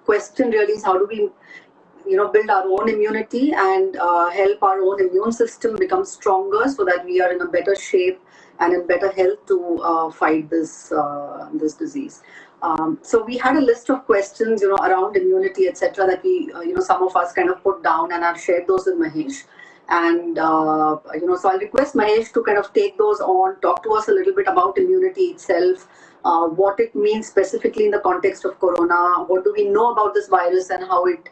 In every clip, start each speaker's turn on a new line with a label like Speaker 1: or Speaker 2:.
Speaker 1: question really is how do we, build our own immunity and help our own immune system become stronger so that we are in a better shape and in better health to fight this disease. So we had a list of questions, around immunity, etc., that we, some of us kind of put down, and I've shared those with Mahesh. And so I'll request Mahesh to kind of take those on, talk to us a little bit about immunity itself, what it means specifically in the context of corona, what do we know about this virus and how it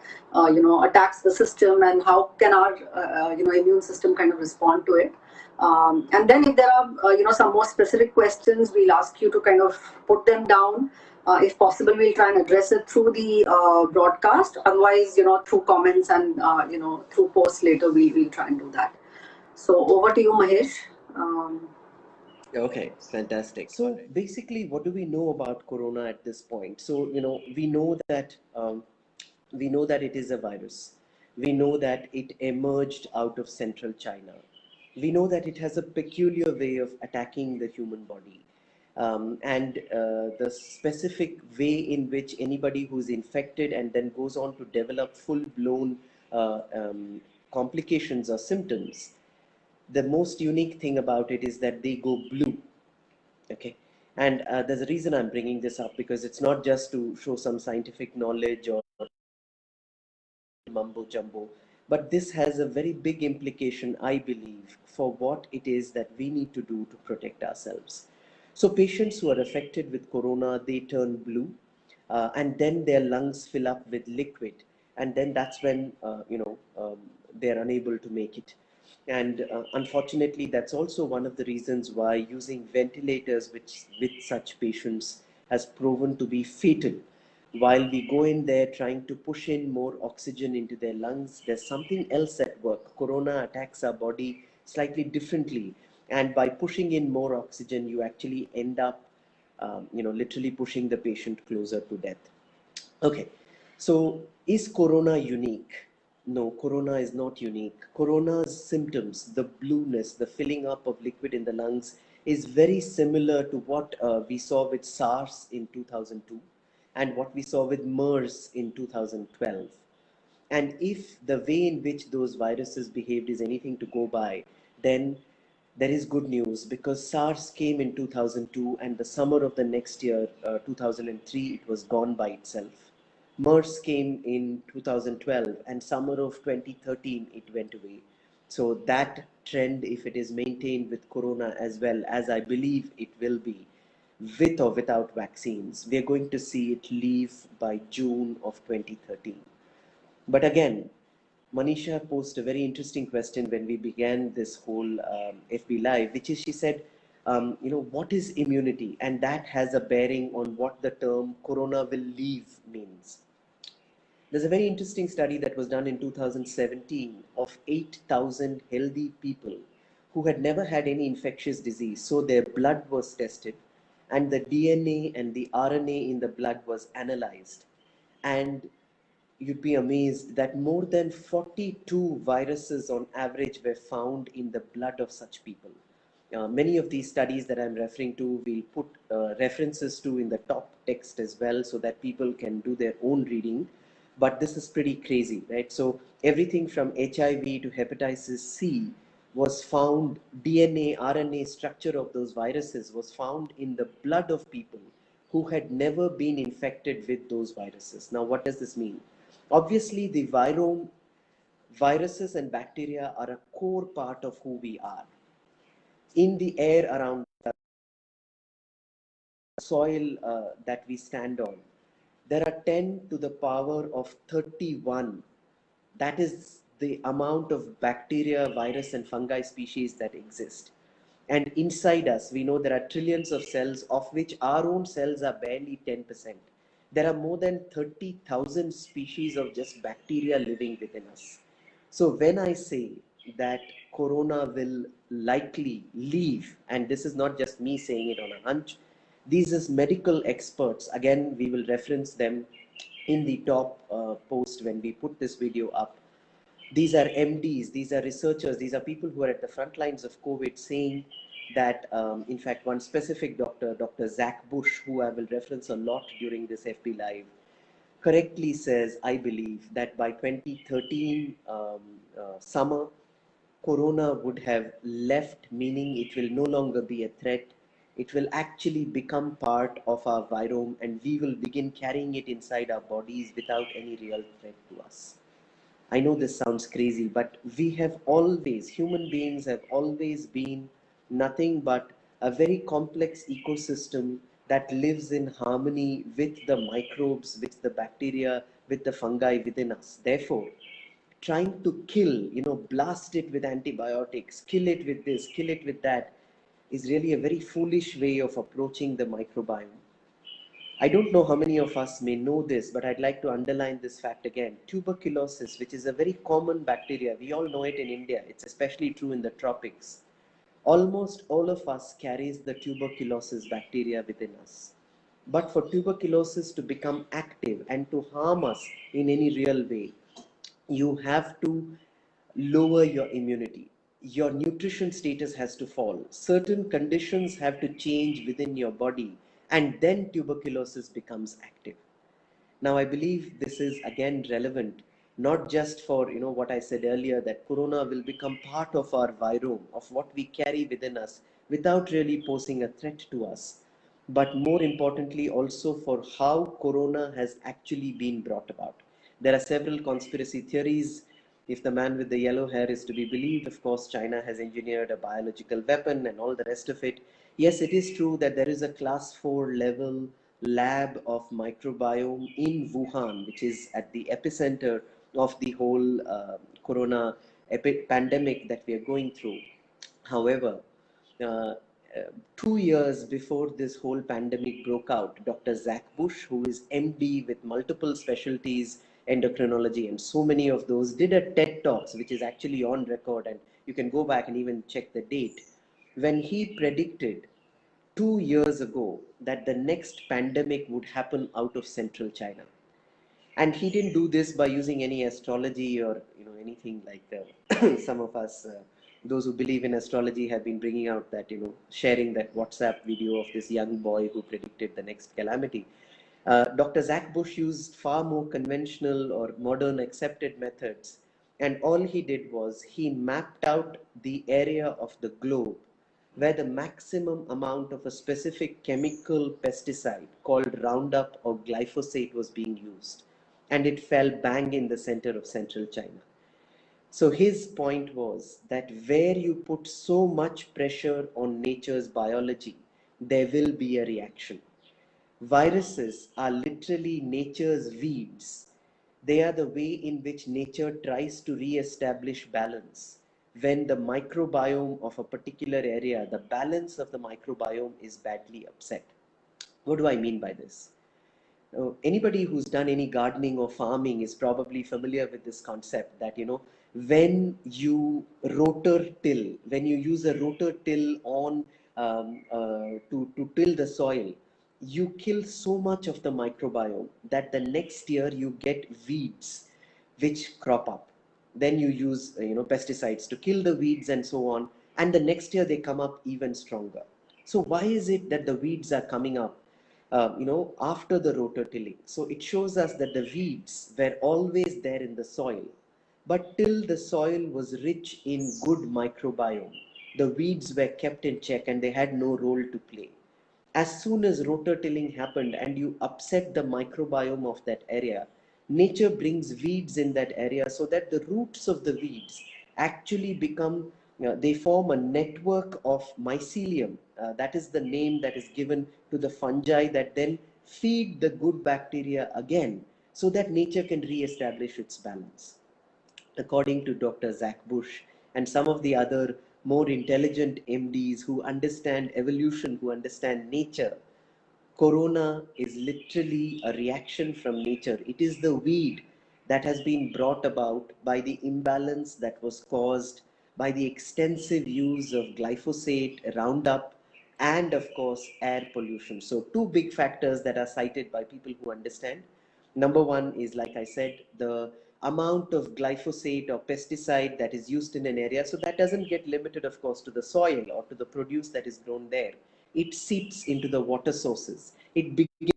Speaker 1: attacks the system, and how can our immune system kind of respond to it. And then if there are some more specific questions, we'll ask you to kind of put them down. If possible, we'll try and address it through the broadcast. Otherwise, through comments and through posts later, we'll try and do that. So over to you, Mahesh.
Speaker 2: Okay, fantastic. So basically, what do we know about corona at this point? So we know that it is a virus. We know that it emerged out of central China. We know that it has a peculiar way of attacking the human body. And the specific way in which anybody who's infected and then goes on to develop full-blown complications or symptoms, the most unique thing about it is that they go blue. Okay, and there's a reason I'm bringing this up, because it's not just to show some scientific knowledge or mumbo jumbo, but this has a very big implication, I believe, for what it is that we need to do to protect ourselves. So patients who are affected with corona, they turn blue, and then their lungs fill up with liquid, and then that's when they're unable to make it. And unfortunately, that's also one of the reasons why using ventilators with such patients has proven to be fatal. While we go in there trying to push in more oxygen into their lungs, there's something else at work. Corona attacks our body slightly differently. And by pushing in more oxygen, you actually end up, literally pushing the patient closer to death. Okay, so is corona unique? No, corona is not unique. Corona's symptoms, the blueness, the filling up of liquid in the lungs, is very similar to what we saw with SARS in 2002 and what we saw with MERS in 2012. And if the way in which those viruses behaved is anything to go by, then there is good news, because SARS came in 2002 and the summer of the next year, 2003, it was gone by itself. MERS came in 2012 and summer of 2013, it went away. So that trend, if it is maintained with corona as well, as I believe it will be, with or without vaccines, we are going to see it leave by June of 2013. But again, Manisha posed a very interesting question when we began this whole FB Live, which is, she said, what is immunity? And that has a bearing on what the term corona will leave means. There's a very interesting study that was done in 2017 of 8,000 healthy people who had never had any infectious disease. So their blood was tested, and the DNA and the RNA in the blood was analyzed. And you'd be amazed that more than 42 viruses on average were found in the blood of such people. Many of these studies that I'm referring to, we'll put references to in the top text as well, so that people can do their own reading. But this is pretty crazy, right? So everything from HIV to hepatitis C was found, DNA, RNA structure of those viruses was found in the blood of people who had never been infected with those viruses. Now, what does this mean? Obviously, the virome, viruses and bacteria are a core part of who we are. In the air around the soil that we stand on, there are 10 to the power of 31. That is the amount of bacteria, virus, and fungi species that exist. And inside us, we know there are trillions of cells, of which our own cells are barely 10%. There are more than 30,000 species of just bacteria living within us. So when I say that corona will likely leave, and this is not just me saying it on a hunch, these is medical experts. Again, we will reference them in the top post when we put this video up. These are MDs, these are researchers, these are people who are at the front lines of COVID, saying that, in fact, one specific doctor, Dr. Zach Bush, who I will reference a lot during this FB Live, correctly says, I believe, that by 2013 summer, Corona would have left, meaning it will no longer be a threat. It will actually become part of our virome and we will begin carrying it inside our bodies without any real threat to us. I know this sounds crazy, but we have always, human beings have always been nothing but a very complex ecosystem that lives in harmony with the microbes, with the bacteria, with the fungi within us. Therefore, trying to kill, blast it with antibiotics, kill it with this, kill it with that, is really a very foolish way of approaching the microbiome. I don't know how many of us may know this, but I'd like to underline this fact again. Tuberculosis, which is a very common bacteria, we all know it in India, it's especially true in the tropics. Almost all of us carries the tuberculosis bacteria within us. But for tuberculosis to become active and to harm us in any real way, you have to lower your immunity. Your nutrition status has to fall. Certain conditions have to change within your body, and then tuberculosis becomes active. Now, I believe this is again relevant, not just for what I said earlier, that corona will become part of our virome, of what we carry within us, without really posing a threat to us, but more importantly, also for how corona has actually been brought about. There are several conspiracy theories. If the man with the yellow hair is to be believed, of course, China has engineered a biological weapon and all the rest of it. Yes, it is true that there is a class 4 level lab of microbiome in Wuhan, which is at the epicenter of the whole corona pandemic that we are going through. However, uh, 2 years before this whole pandemic broke out, Dr. Zach Bush, who is MD with multiple specialties, endocrinology, and so many of those, did a TED Talks, which is actually on record, and you can go back and even check the date, when he predicted 2 years ago that the next pandemic would happen out of central China. And he didn't do this by using any astrology or anything like some of us, those who believe in astrology, have been bringing out that sharing that WhatsApp video of this young boy who predicted the next calamity. Dr. Zach Bush used far more conventional or modern accepted methods, and all he did was he mapped out the area of the globe where the maximum amount of a specific chemical pesticide called Roundup or glyphosate was being used, and it fell bang in the center of central China. So his point was that where you put so much pressure on nature's biology, there will be a reaction. Viruses are literally nature's weeds. They are the way in which nature tries to re-establish balance. When the microbiome of a particular area, the balance of the microbiome is badly upset. What do I mean by this? Anybody who's done any gardening or farming is probably familiar with this concept that when you rotor till, when you use a rotor till on to till the soil, you kill so much of the microbiome that the next year you get weeds which crop up. Then you use pesticides to kill the weeds and so on, and the next year they come up even stronger. So why is it that the weeds are coming up after the rototilling? So it shows us that the weeds were always there in the soil, but till the soil was rich in good microbiome, the weeds were kept in check and they had no role to play. As soon as rototilling happened and you upset the microbiome of that area, nature brings weeds in that area so that the roots of the weeds actually become, they form a network of mycelium. That is the name that is given to the fungi that then feed the good bacteria again so that nature can re-establish its balance. According to Dr. Zach Bush and some of the other more intelligent MDs who understand evolution, who understand nature, corona is literally a reaction from nature. It is the weed that has been brought about by the imbalance that was caused by the extensive use of glyphosate, Roundup, and of course air pollution. So two big factors that are cited by people who understand. Number one is, like I said, the amount of glyphosate or pesticide that is used in an area. So that doesn't get limited, of course, to the soil or to the produce that is grown there. It seeps into the water sources. It begins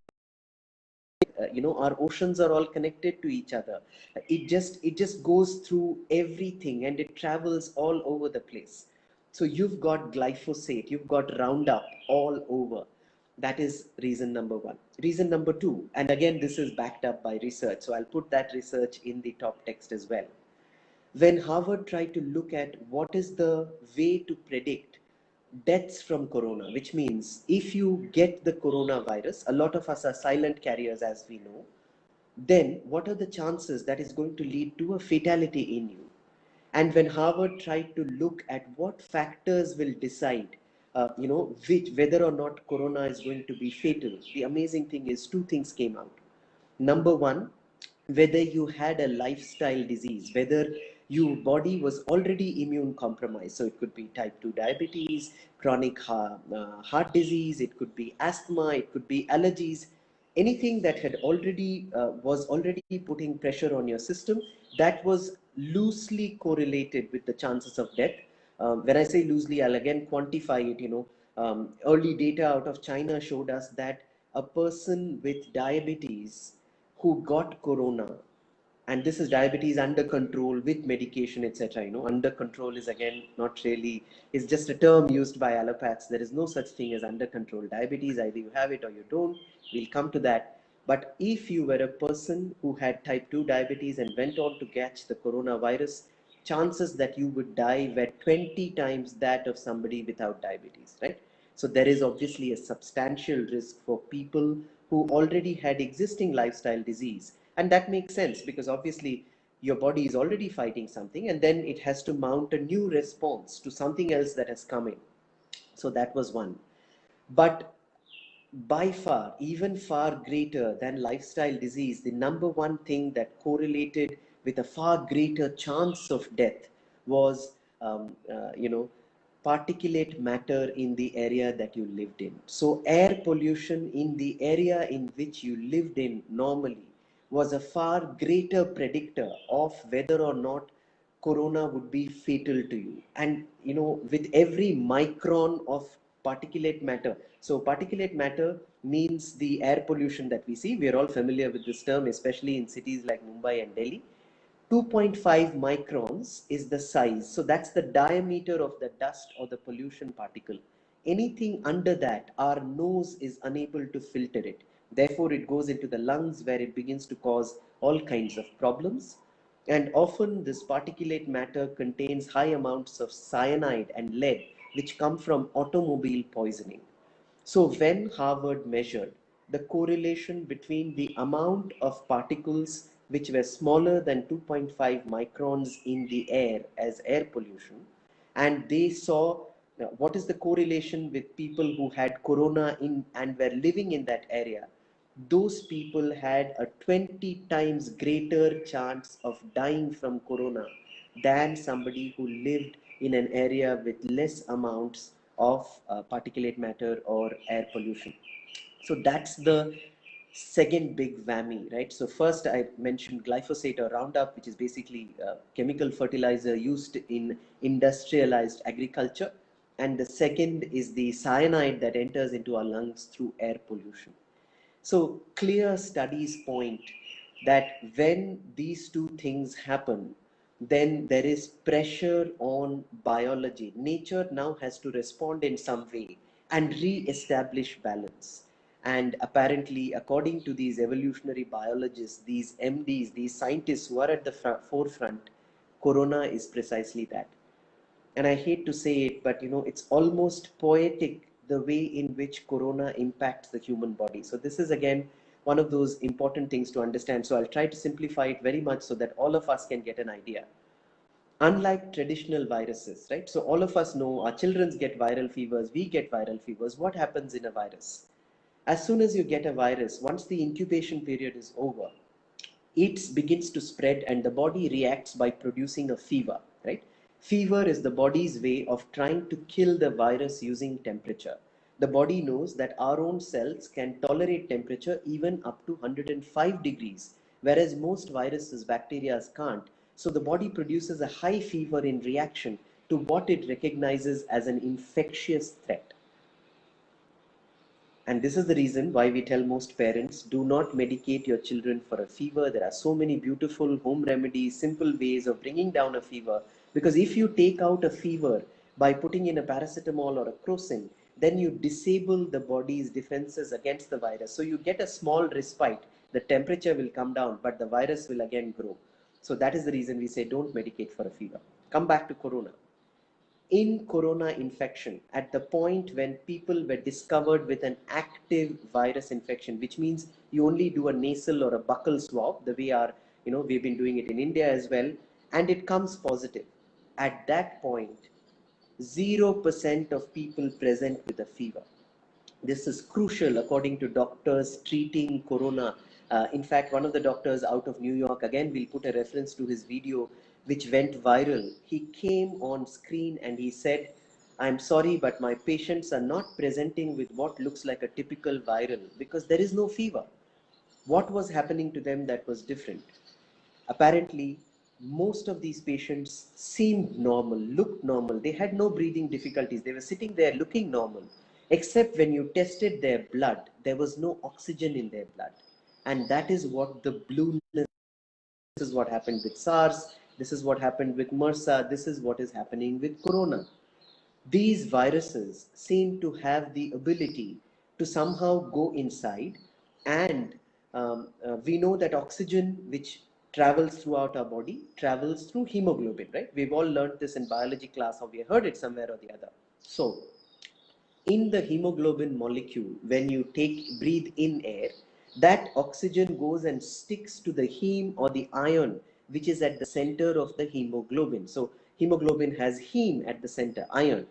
Speaker 2: our oceans are all connected to each other. It just goes through everything, and it travels all over the place. So you've got glyphosate, you've got Roundup all over. That is reason number one. Reason number two, and again, this is backed up by research, so I'll put that research in the top text as well. When Harvard tried to look at what is the way to predict deaths from corona, which means if you get the coronavirus, a lot of us are silent carriers, as we know, then what are the chances that is going to lead to a fatality in you? And when Harvard tried to look at what factors will decide, whether or not corona is going to be fatal, the amazing thing is two things came out. Number one, whether you had a lifestyle disease, whether your body was already immune compromised. So it could be type 2 diabetes, chronic heart disease, it could be asthma, it could be allergies, anything that had already was already putting pressure on your system, that was loosely correlated with the chances of death. When I say loosely, I'll again quantify it. Early data out of China showed us that a person with diabetes who got corona, and this is diabetes under control with medication, etc. Under control is again not really, is just a term used by allopaths. There is no such thing as under control diabetes. Either you have it or you don't. We'll come to that. But if you were a person who had type 2 diabetes and went on to catch the coronavirus, chances that you would die were 20 times that of somebody without diabetes, right? So there is obviously a substantial risk for people who already had existing lifestyle disease. And that makes sense, because obviously your body is already fighting something, and then it has to mount a new response to something else that has come in. So that was one. But by far, even far greater than lifestyle disease, the number one thing that correlated with a far greater chance of death was, particulate matter in the area that you lived in. So air pollution in the area in which you lived in normally was a far greater predictor of whether or not corona would be fatal to you. And with every micron of particulate matter, so particulate matter means the air pollution that we see. We are all familiar with this term, especially in cities like Mumbai and Delhi. 2.5 microns is the size. So that's the diameter of the dust or the pollution particle. Anything under that, our nose is unable to filter it. Therefore, it goes into the lungs, where it begins to cause all kinds of problems. And often this particulate matter contains high amounts of cyanide and lead, which come from automobile poisoning. So when Harvard measured the correlation between the amount of particles which were smaller than 2.5 microns in the air as air pollution, and they saw what is the correlation with people who had corona in and were living in that area, those people had a 20 times greater chance of dying from corona than somebody who lived in an area with less amounts of particulate matter or air pollution. So that's the second big whammy, right? So first I mentioned glyphosate or Roundup, which is basically chemical fertilizer used in industrialized agriculture. And the second is the cyanide that enters into our lungs through air pollution. So clear studies point that when these two things happen, then there is pressure on biology. Nature now has to respond in some way and re-establish balance. And apparently, according to these evolutionary biologists, these MDs, these scientists who are at the forefront, corona is precisely that. And I hate to say it, but it's almost poetic the way in which corona impacts the human body. So this is again one of those important things to understand. So I'll try to simplify it very much so that all of us can get an idea. Unlike traditional viruses, right? So all of us know our children get viral fevers, we get viral fevers. What happens in a virus? As soon as you get a virus, once the incubation period is over, it begins to spread and the body reacts by producing a fever, right? Fever is the body's way of trying to kill the virus using temperature. The body knows that our own cells can tolerate temperature even up to 105 degrees, whereas most viruses, bacteria can't. So the body produces a high fever in reaction to what it recognizes as an infectious threat. And this is the reason why we tell most parents, do not medicate your children for a fever. There are so many beautiful home remedies, simple ways of bringing down a fever. Because if you take out a fever by putting in a paracetamol or a crocin, then you disable the body's defenses against the virus. So you get a small respite. The temperature will come down, but the virus will again grow. So that is the reason we say don't medicate for a fever. Come back to corona. In corona infection, at the point when people were discovered with an active virus infection, which means you only do a nasal or a buccal swab, the way our, we've been doing it in India as well, and it comes positive. At that point, 0% of people present with a fever. This is crucial according to doctors treating corona. In fact, one of the doctors out of New York, again, we'll put a reference to his video, which went viral. He came on screen and he said, I'm sorry, but my patients are not presenting with what looks like a typical viral because there is no fever. What was happening to them that was different? Apparently, most of these patients seemed normal, looked normal. They had no breathing difficulties. They were sitting there looking normal, except when you tested their blood, there was no oxygen in their blood. And that is what the blueness, this is what happened with SARS, this is what happened with MRSA, this is what is happening with corona. These viruses seem to have the ability to somehow go inside, and we know that oxygen, which travels throughout our body, travels through hemoglobin, right? We've all learned this in biology class, or we heard it somewhere or the other. So in the hemoglobin molecule, when you breathe in air, that oxygen goes and sticks to the heme or the iron which is at the center of the hemoglobin. So hemoglobin has heme at the center, iron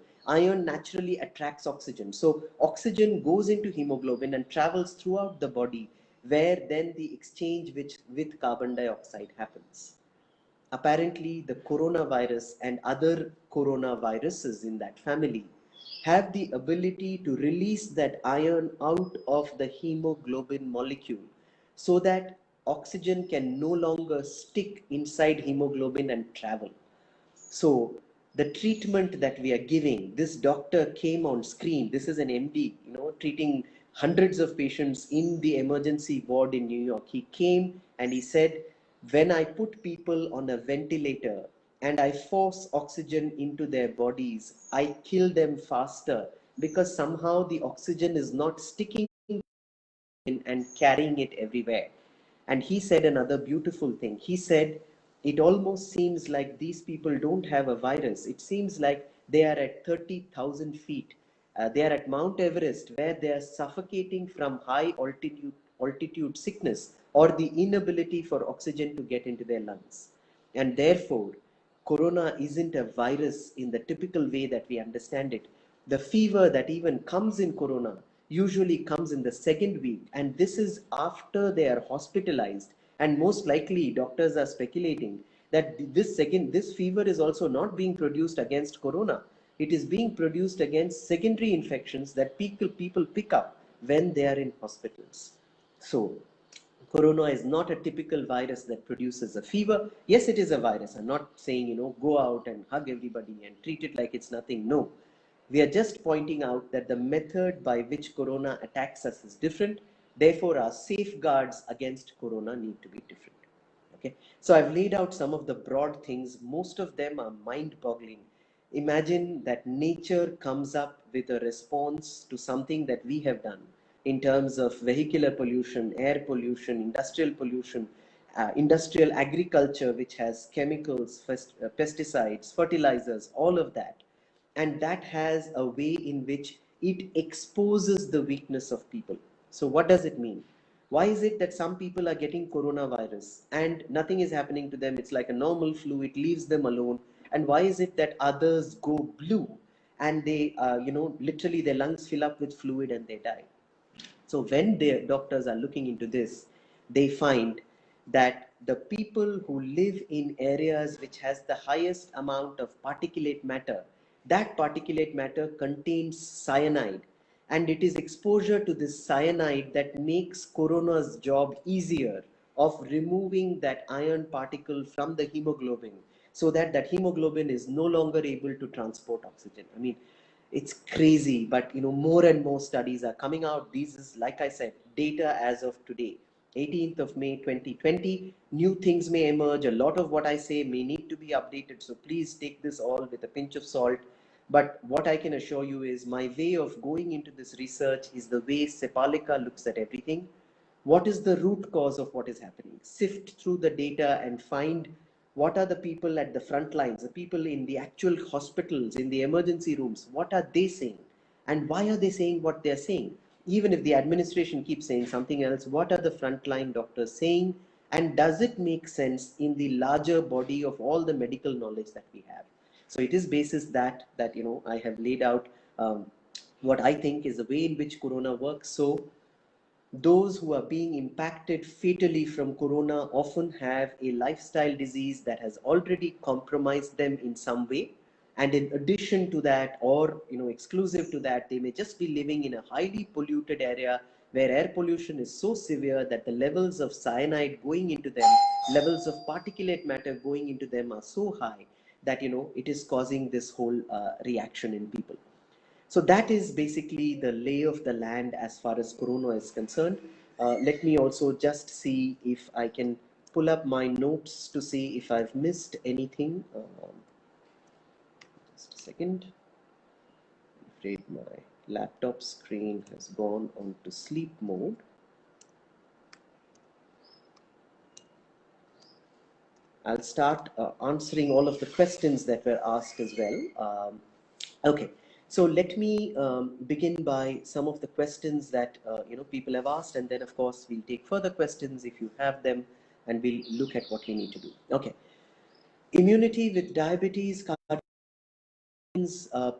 Speaker 2: naturally attracts oxygen. So oxygen goes into hemoglobin and travels throughout the body, where then the exchange with carbon dioxide happens. Apparently, the coronavirus and other coronaviruses in that family have the ability to release that iron out of the hemoglobin molecule so that oxygen can no longer stick inside hemoglobin and travel. So the treatment that we are giving, this doctor came on screen. This is an MD, treating hundreds of patients in the emergency ward in New York. He came and he said, when I put people on a ventilator and I force oxygen into their bodies, I kill them faster because somehow the oxygen is not sticking in and carrying it everywhere. And he said another beautiful thing. He said, it almost seems like these people don't have a virus. It seems like they are at 30,000 feet. They are at Mount Everest, where they are suffocating from high altitude sickness or the inability for oxygen to get into their lungs. And therefore, corona isn't a virus in the typical way that we understand it. The fever that even comes in corona usually comes in the second week, and this is after they are hospitalized. And most likely, doctors are speculating that this fever is also not being produced against corona. It is being produced against secondary infections that people pick up when they are in hospitals. So corona is not a typical virus that produces a fever. Yes, it is a virus. I'm not saying, go out and hug everybody and treat it like it's nothing. No. We are just pointing out that the method by which corona attacks us is different. Therefore, our safeguards against corona need to be different. Okay. So I've laid out some of the broad things. Most of them are mind-boggling. Imagine that nature comes up with a response to something that we have done in terms of vehicular pollution, air pollution, industrial pollution, industrial agriculture, which has chemicals, pesticides, fertilizers, all of that. And that has a way in which it exposes the weakness of people. So what does it mean? Why is it that some people are getting coronavirus and nothing is happening to them? It's like a normal flu, it leaves them alone. And why is it that others go blue and they, literally their lungs fill up with fluid and they die? So when the doctors are looking into this, they find that the people who live in areas which has the highest amount of particulate matter, that particulate matter contains cyanide, and it is exposure to this cyanide that makes corona's job easier of removing that iron particle from the hemoglobin, so that that hemoglobin is no longer able to transport oxygen. I mean, It's crazy, but more and more studies are coming out. This is, like I said, data as of today, 18th of May 2020. New things may emerge. A lot of what I say may need to be updated, so please take this all with a pinch of salt. But what I can assure you is my way of going into this research is the way Sepalika looks at everything. What is the root cause of what is happening? Sift through the data and find what are the people at the front lines, the people in the actual hospitals, in the emergency rooms, what are they saying? And why are they saying what they're saying? Even if the administration keeps saying something else, what are the frontline doctors saying? And does it make sense in the larger body of all the medical knowledge that we have? So it is basis that I have laid out what I think is the way in which corona works. So those who are being impacted fatally from corona often have a lifestyle disease that has already compromised them in some way. And in addition to that, or exclusive to that, they may just be living in a highly polluted area where air pollution is so severe that the levels of cyanide going into them, levels of particulate matter going into them are so high that it is causing this whole reaction in people. So that is basically the lay of the land as far as corona is concerned. Let me also just see if I can pull up my notes to see if I've missed anything. Just a second. I'm afraid my laptop screen has gone on to sleep mode. I'll start answering all of the questions that were asked as well. Okay, so let me begin by some of the questions that people have asked, and then of course we'll take further questions if you have them, and we'll look at what we need to do. Okay, immunity with diabetes,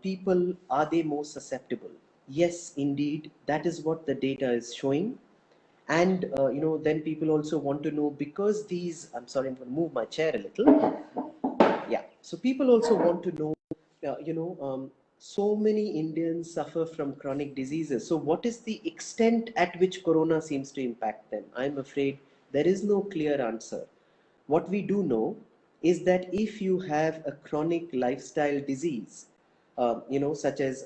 Speaker 2: people, are they more susceptible? Yes, indeed, that is what the data is showing. And then people also want to know, because these, I'm sorry, I'm going to move my chair a little. Yeah, so people also want to know, so many Indians suffer from chronic diseases. So what is the extent at which corona seems to impact them? I'm afraid there is no clear answer. What we do know is that if you have a chronic lifestyle disease, such as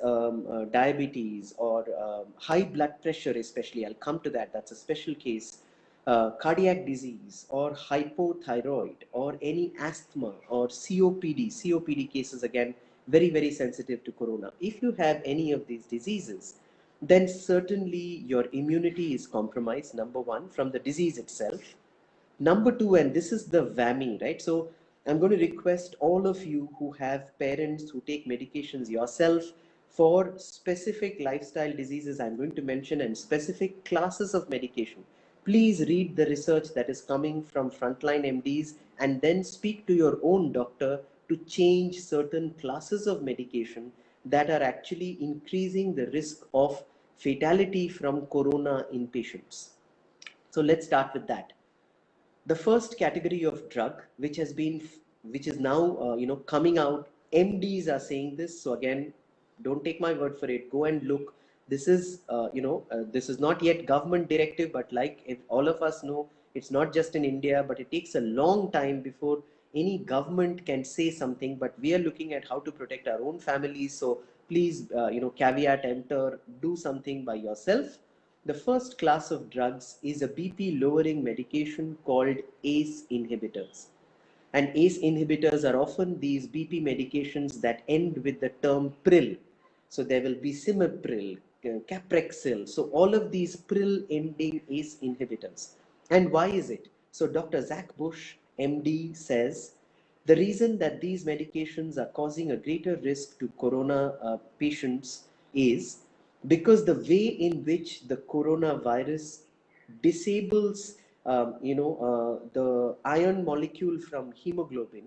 Speaker 2: diabetes or high blood pressure, especially, I'll come to that, that's a special case, cardiac disease or hypothyroid or any asthma or COPD cases, again, very, very sensitive to corona. If you have any of these diseases, then certainly your immunity is compromised, number one, from the disease itself. Number two, and this is the whammy, right? So I'm going to request all of you who have parents who take medications yourself for specific lifestyle diseases I'm going to mention and specific classes of medication. Please read the research that is coming from frontline MDs and then speak to your own doctor to change certain classes of medication that are actually increasing the risk of fatality from corona in patients. So let's start with that. The first category of drug which is now coming out, MDs are saying this, so again, don't take my word for it, go and look. This is this is not yet government directive, but like if all of us know, it's not just in India, but it takes a long time before any government can say something. But we are looking at how to protect our own families, so please caveat emptor, do something by yourself. The first class of drugs is a BP lowering medication called ACE inhibitors. And ACE inhibitors are often these BP medications that end with the term pril. So there will be Simipryl, Caprexil. So all of these pril ending ACE inhibitors. And why is it? So Dr. Zach Bush, MD, says the reason that these medications are causing a greater risk to corona patients is because the way in which the coronavirus disables the iron molecule from hemoglobin,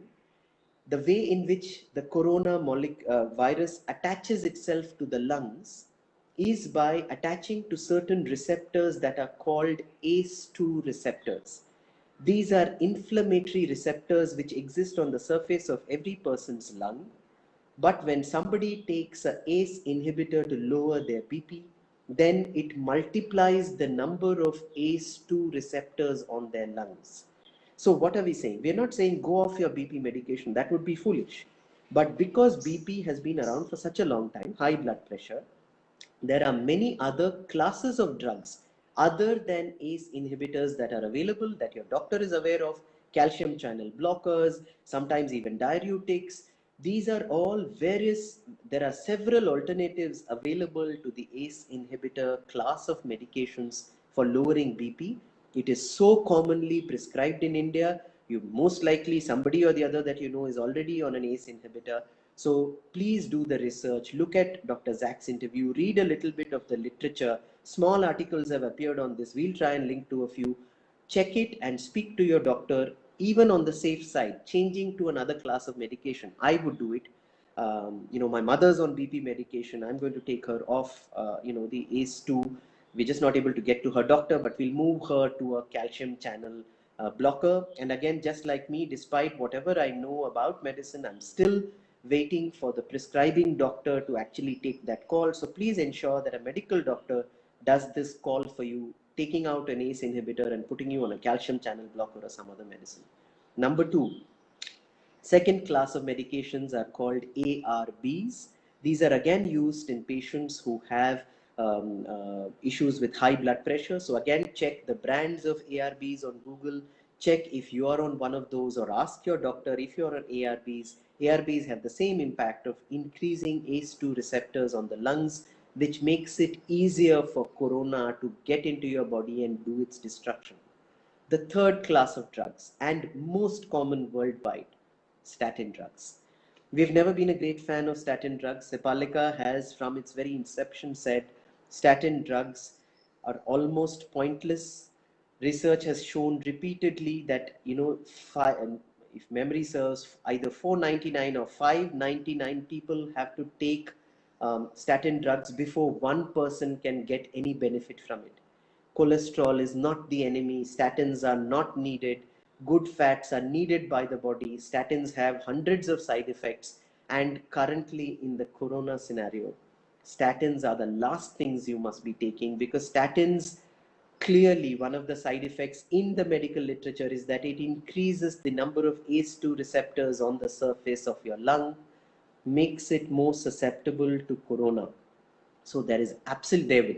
Speaker 2: the way in which the virus attaches itself to the lungs is by attaching to certain receptors that are called ACE2 receptors. These are inflammatory receptors which exist on the surface of every person's lung. But when somebody takes a ACE inhibitor to lower their BP, then it multiplies the number of ACE2 receptors on their lungs. So what are we saying? We're not saying go off your BP medication. That would be foolish. But because BP has been around for such a long time, high blood pressure, there are many other classes of drugs other than ACE inhibitors that are available that your doctor is aware of, calcium channel blockers, sometimes even diuretics. These are all various, there are several alternatives available to the ACE inhibitor class of medications for lowering BP. It is so commonly prescribed in India. You most likely, somebody or the other that you know is already on an ACE inhibitor. So please do the research, look at Dr. Zach's interview, read a little bit of the literature. Small articles have appeared on this. We'll try and link to a few. Check it and speak to your doctor, even on the safe side, changing to another class of medication. I would do it. My mother's on BP medication. I'm going to take her off, the ACE2. We're just not able to get to her doctor, but we'll move her to a calcium channel blocker. And again, just like me, despite whatever I know about medicine, I'm still waiting for the prescribing doctor to actually take that call. So please ensure that a medical doctor does this call for you, taking out an ACE inhibitor and putting you on a calcium channel blocker or some other medicine. Number two, second class of medications are called ARBs. These are again used in patients who have issues with high blood pressure. So again, check the brands of ARBs on Google. Check if you are on one of those, or ask your doctor if you're on ARBs. ARBs have the same impact of increasing ACE2 receptors on the lungs, which makes it easier for corona to get into your body and do its destruction. The third class of drugs, and most common worldwide, statin drugs. We've never been a great fan of statin drugs. Sepalika has, from its very inception, said statin drugs are almost pointless. Research has shown repeatedly that, if memory serves, either 499 or 599 people have to take statin drugs before one person can get any benefit from it. Cholesterol is not the enemy. Statins are not needed. Good fats are needed by the body. Statins have hundreds of side effects. And currently, in the corona scenario, statins are the last things you must be taking, because statins, clearly, one of the side effects in the medical literature is that it increases the number of ACE2 receptors on the surface of your lung, makes it more susceptible to corona. So there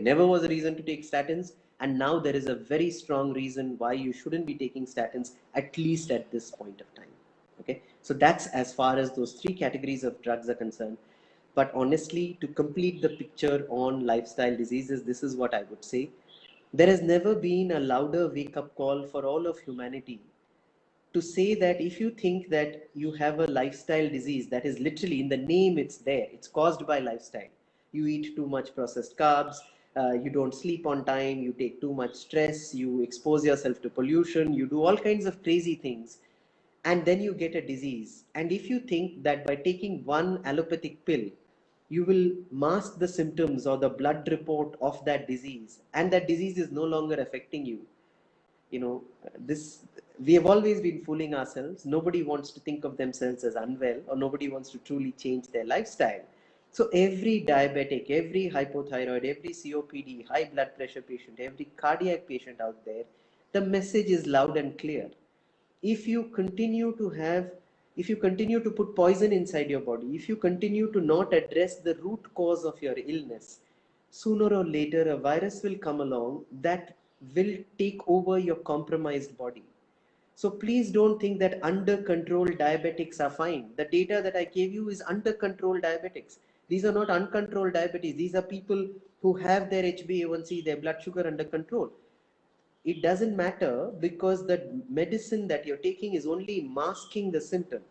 Speaker 2: never was a reason to take statins, and now there is a very strong reason why you shouldn't be taking statins, at least at this point of time. Okay, so that's as far as those three categories of drugs are concerned. But honestly, to complete the picture on lifestyle diseases, this is what I would say. There has never been a louder wake-up call for all of humanity to say that if you think that you have a lifestyle disease, that is literally in the name, it's there, it's caused by lifestyle. You eat too much processed carbs, you don't sleep on time, you take too much stress, you expose yourself to pollution, you do all kinds of crazy things, and then you get a disease. And if you think that by taking one allopathic pill, you will mask the symptoms or the blood report of that disease, and that disease is no longer affecting you, this, we have always been fooling ourselves. Nobody wants to think of themselves as unwell, or nobody wants to truly change their lifestyle. So every diabetic, every hypothyroid, every COPD, high blood pressure patient, every cardiac patient out there, the message is loud and clear. If you continue to have, if you continue to put poison inside your body, if you continue to not address the root cause of your illness, sooner or later a virus will come along that will take over your compromised body. So please don't think that under control diabetics are fine. The data that I gave you is under control diabetics. These are not uncontrolled diabetes. These are people who have their HbA1c, their blood sugar under control. It doesn't matter, because the medicine that you're taking is only masking the symptom.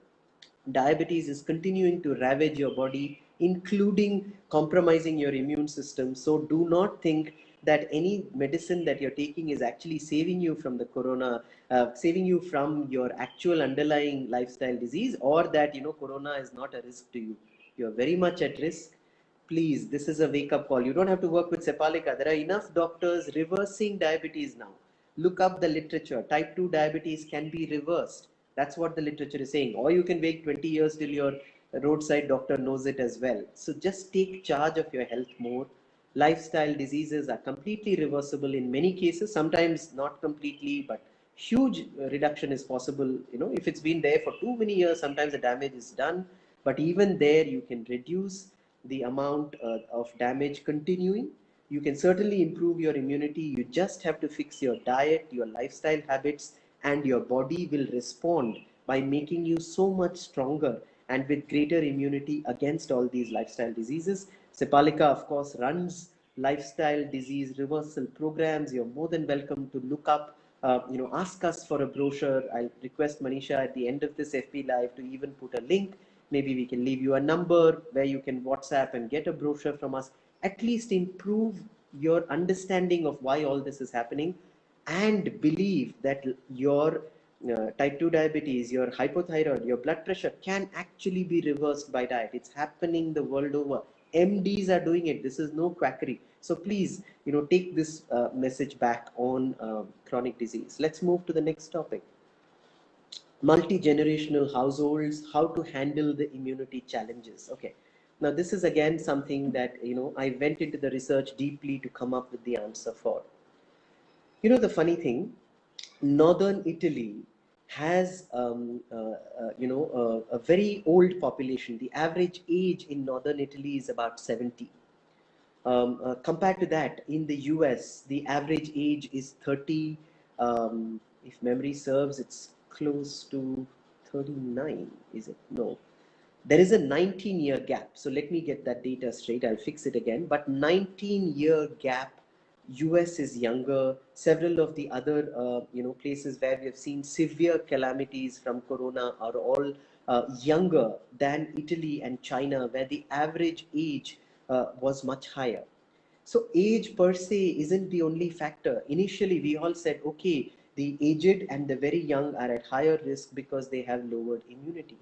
Speaker 2: Diabetes is continuing to ravage your body, including compromising your immune system. So do not think that any medicine that you're taking is actually saving you from the corona, saving you from your actual underlying lifestyle disease, or that corona is not a risk to you. You're very much at risk. Please, this is a wake-up call. You don't have to work with Sepalika. There are enough doctors reversing diabetes now. Look up the literature. Type 2 diabetes can be reversed. That's what the literature is saying. Or you can wait 20 years till your roadside doctor knows it as well. So just take charge of your health more. Lifestyle diseases are completely reversible in many cases, sometimes not completely, but huge reduction is possible. If it's been there for too many years, sometimes the damage is done. But even there, you can reduce the amount of damage continuing. You can certainly improve your immunity. You just have to fix your diet, your lifestyle habits, and your body will respond by making you so much stronger and with greater immunity against all these lifestyle diseases. Sepalika, of course, runs lifestyle disease reversal programs. You're more than welcome to look up, ask us for a brochure. I'll request Manisha at the end of this FP Live to even put a link. Maybe we can leave you a number where you can WhatsApp and get a brochure from us. At least improve your understanding of why all this is happening, and believe that your type 2 diabetes, your hypothyroid, your blood pressure can actually be reversed by diet. It's happening the world over. MDs are doing it. This is no quackery. So please, take this message back on chronic disease. Let's move to the next topic. Multi-generational households, how to handle the immunity challenges. Okay. Now this is again something that, I went into the research deeply to come up with the answer for. The funny thing, northern Italy has a very old population. The average age in northern Italy is about 70. Compared to that, in the US, the average age is 30. If memory serves, it's close to 39, is it? No. There is a 19-year gap. So let me get that data straight. I'll fix it again. But 19-year gap, US is younger. Several of the other, places where we have seen severe calamities from corona are all younger than Italy and China, where the average age was much higher. So age per se isn't the only factor. Initially, we all said, okay, the aged and the very young are at higher risk because they have lowered immunity.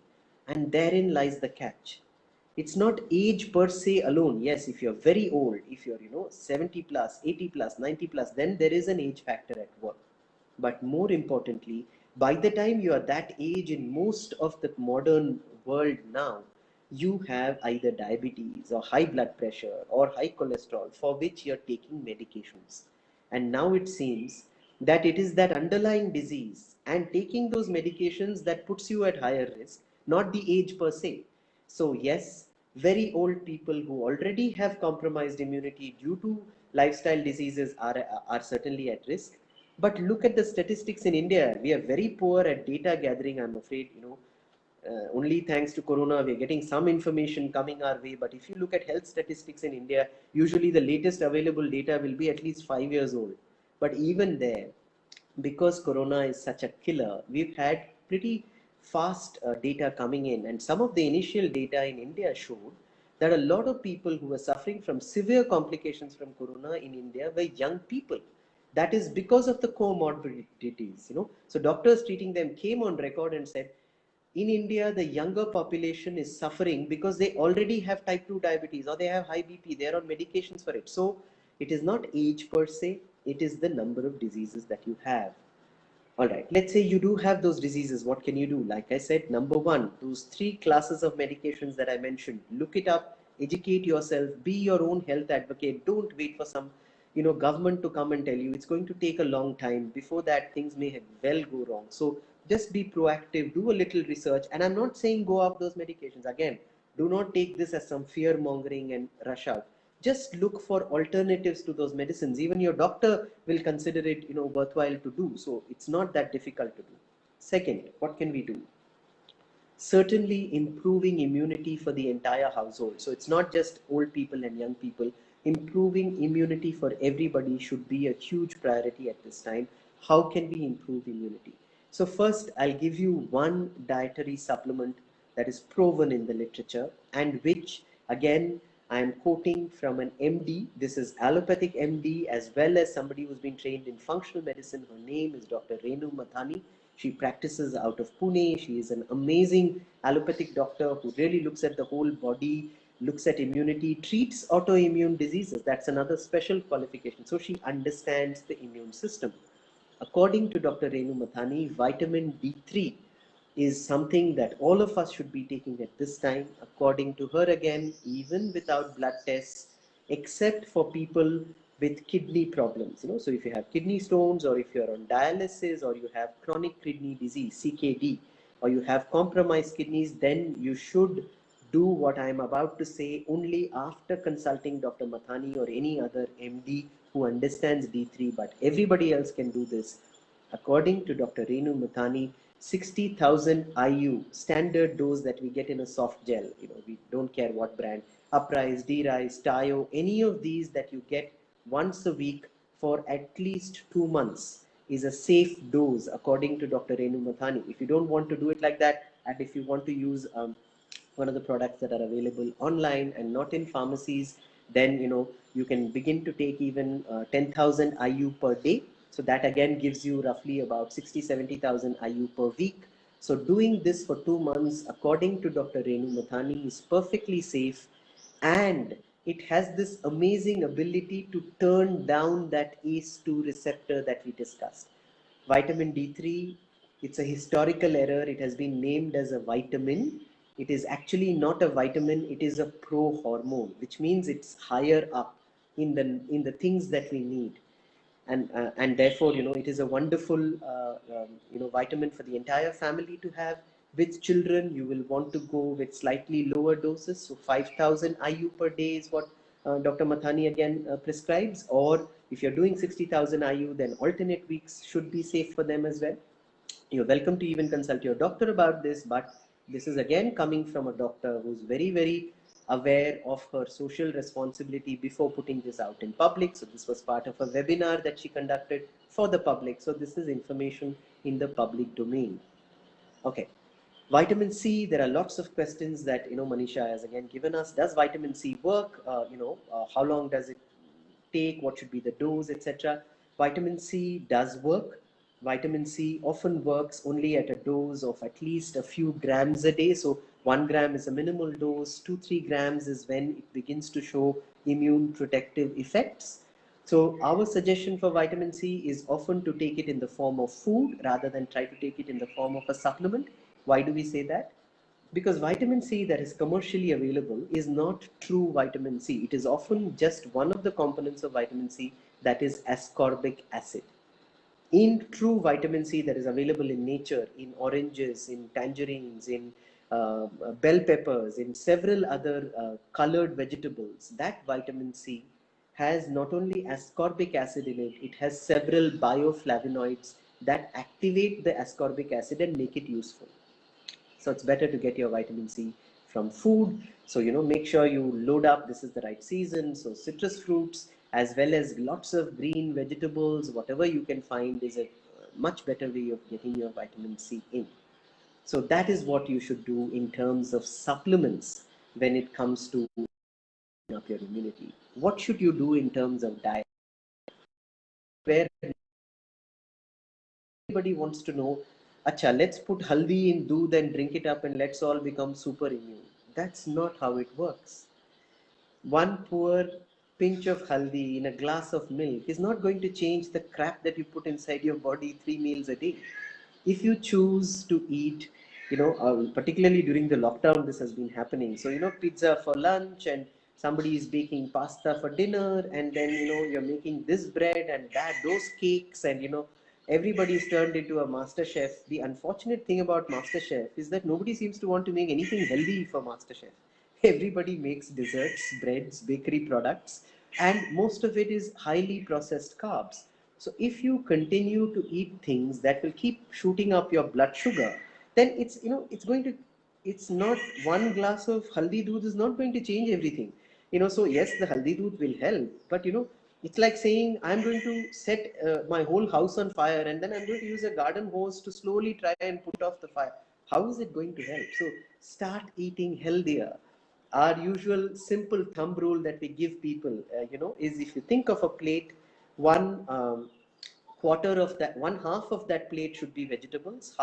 Speaker 2: And therein lies the catch. It's not age per se alone. Yes, if you're very old, if you're, 70 plus, 80 plus, 90 plus, then there is an age factor at work. But more importantly, by the time you are that age in most of the modern world now, you have either diabetes or high blood pressure or high cholesterol for which you're taking medications. And now it seems that it is that underlying disease and taking those medications that puts you at higher risk, not the age per se. So yes, very old people who already have compromised immunity due to lifestyle diseases are certainly at risk. But look at the statistics in India. We are very poor at data gathering, I'm afraid. Only thanks to corona, we're getting some information coming our way. But if you look at health statistics in India, usually the latest available data will be at least 5 years old. But even there, because corona is such a killer, we've had pretty fast data coming in. And some of the initial data in India showed that a lot of people who were suffering from severe complications from corona in India were young people. That is because of the comorbidities. So doctors treating them came on record and said, in India, the younger population is suffering because they already have type 2 diabetes or they have high BP. They're on medications for it. So it is not age per se, it is the number of diseases that you have. All right, let's say you do have those diseases. What can you do? Like I said, number one, those 3 classes of medications that I mentioned, look it up, educate yourself, be your own health advocate. Don't wait for some, government to come and tell you. It's going to take a long time. Before that, things may well go wrong. So just be proactive, do a little research. And I'm not saying go off those medications. Again, do not take this as some fear mongering and rush out. Just look for alternatives to those medicines. Even your doctor will consider it, worthwhile to do. So it's not that difficult to do. Second, what can we do? Certainly improving immunity for the entire household. So it's not just old people and young people. Improving immunity for everybody should be a huge priority at this time. How can we improve immunity? So first, I'll give you one dietary supplement that is proven in the literature, and which, again, I am quoting from an MD. This is allopathic MD as well as somebody who's been trained in functional medicine. Her name is Dr. Renu Mathani. She practices out of Pune. She is an amazing allopathic doctor who really looks at the whole body, looks at immunity, treats autoimmune diseases. That's another special qualification. So she understands the immune system. According to Dr. Renu Mathani, vitamin D3 is something that all of us should be taking at this time. According to her, again, even without blood tests, except for people with kidney problems. So if you have kidney stones, or if you're on dialysis, or you have chronic kidney disease, CKD, or you have compromised kidneys, then you should do what I am about to say only after consulting Dr. Mathani or any other MD who understands D3, but everybody else can do this. According to Dr. Renu Mathani, 60,000 IU standard dose that we get in a soft gel, we don't care what brand, Uprise, D-Rise, Tayo, any of these that you get once a week for at least 2 months is a safe dose according to Dr. Renu Mathani. If you don't want to do it like that, and if you want to use one of the products that are available online and not in pharmacies, then you can begin to take even 10,000 IU per day. So that again gives you roughly about 60-70,000 IU per week. So doing this for 2 months, according to Dr. Renu Mathani, is perfectly safe, and it has this amazing ability to turn down that ACE2 receptor that we discussed. Vitamin D3, it's a historical error. It has been named as a vitamin. It is actually not a vitamin, it is a pro-hormone, which means it's higher up in the things that we need. And therefore, it is a wonderful vitamin for the entire family to have. With children, you will want to go with slightly lower doses. So 5,000 IU per day is what Dr. Mathani again prescribes. Or if you're doing 60,000 IU, then alternate weeks should be safe for them as well. You're welcome to even consult your doctor about this, but this is again coming from a doctor who's very, very aware of her social responsibility before putting this out in public. So this was part of a webinar that she conducted for the public. So this is information in the public domain. Okay. Vitamin C, there are lots of questions that Manisha has again given us. Does vitamin C work? How long does it take? What should be the dose, etc. Vitamin C does work. Vitamin C often works only at a dose of at least a few grams a day. So 1 gram is a minimal dose. 2-3 grams is when it begins to show immune protective effects. So our suggestion for vitamin C is often to take it in the form of food rather than try to take it in the form of a supplement. Why do we say that? Because vitamin C that is commercially available is not true vitamin C. It is often just one of the components of vitamin C, that is ascorbic acid. In true vitamin C that is available in nature, in oranges, in tangerines, in bell peppers, in several other colored vegetables, that vitamin C has not only ascorbic acid in it, it has several bioflavonoids that activate the ascorbic acid and make it useful. So it's better to get your vitamin C from food. So make sure you load up. This is the right season. So citrus fruits as well as lots of green vegetables, whatever you can find, is a much better way of getting your vitamin C in. So that is what you should do in terms of supplements when it comes to up your immunity. What should you do in terms of diet? Where everybody wants to know, acha, let's put haldi in doodh and drink it up and let's all become super immune. That's not how it works. One poor pinch of haldi in a glass of milk is not going to change the crap that you put inside your body 3 meals a day. If you choose to eat, particularly during the lockdown, this has been happening. So, pizza for lunch, and somebody is baking pasta for dinner, and then, you're making this bread and those cakes, and, everybody's turned into a master chef. The unfortunate thing about master chef is that nobody seems to want to make anything healthy for master chef. Everybody makes desserts, breads, bakery products, and most of it is highly processed carbs. So if you continue to eat things that will keep shooting up your blood sugar, then it's not one glass of haldi doodh is not going to change everything. So yes, the haldi doodh will help, but it's like saying I'm going to set my whole house on fire and then I'm going to use a garden hose to slowly try and put off the fire. How is it going to help? So start eating healthier. Our usual simple thumb rule that we give people, is if you think of a plate, one quarter of that, one half of that plate should be vegetables,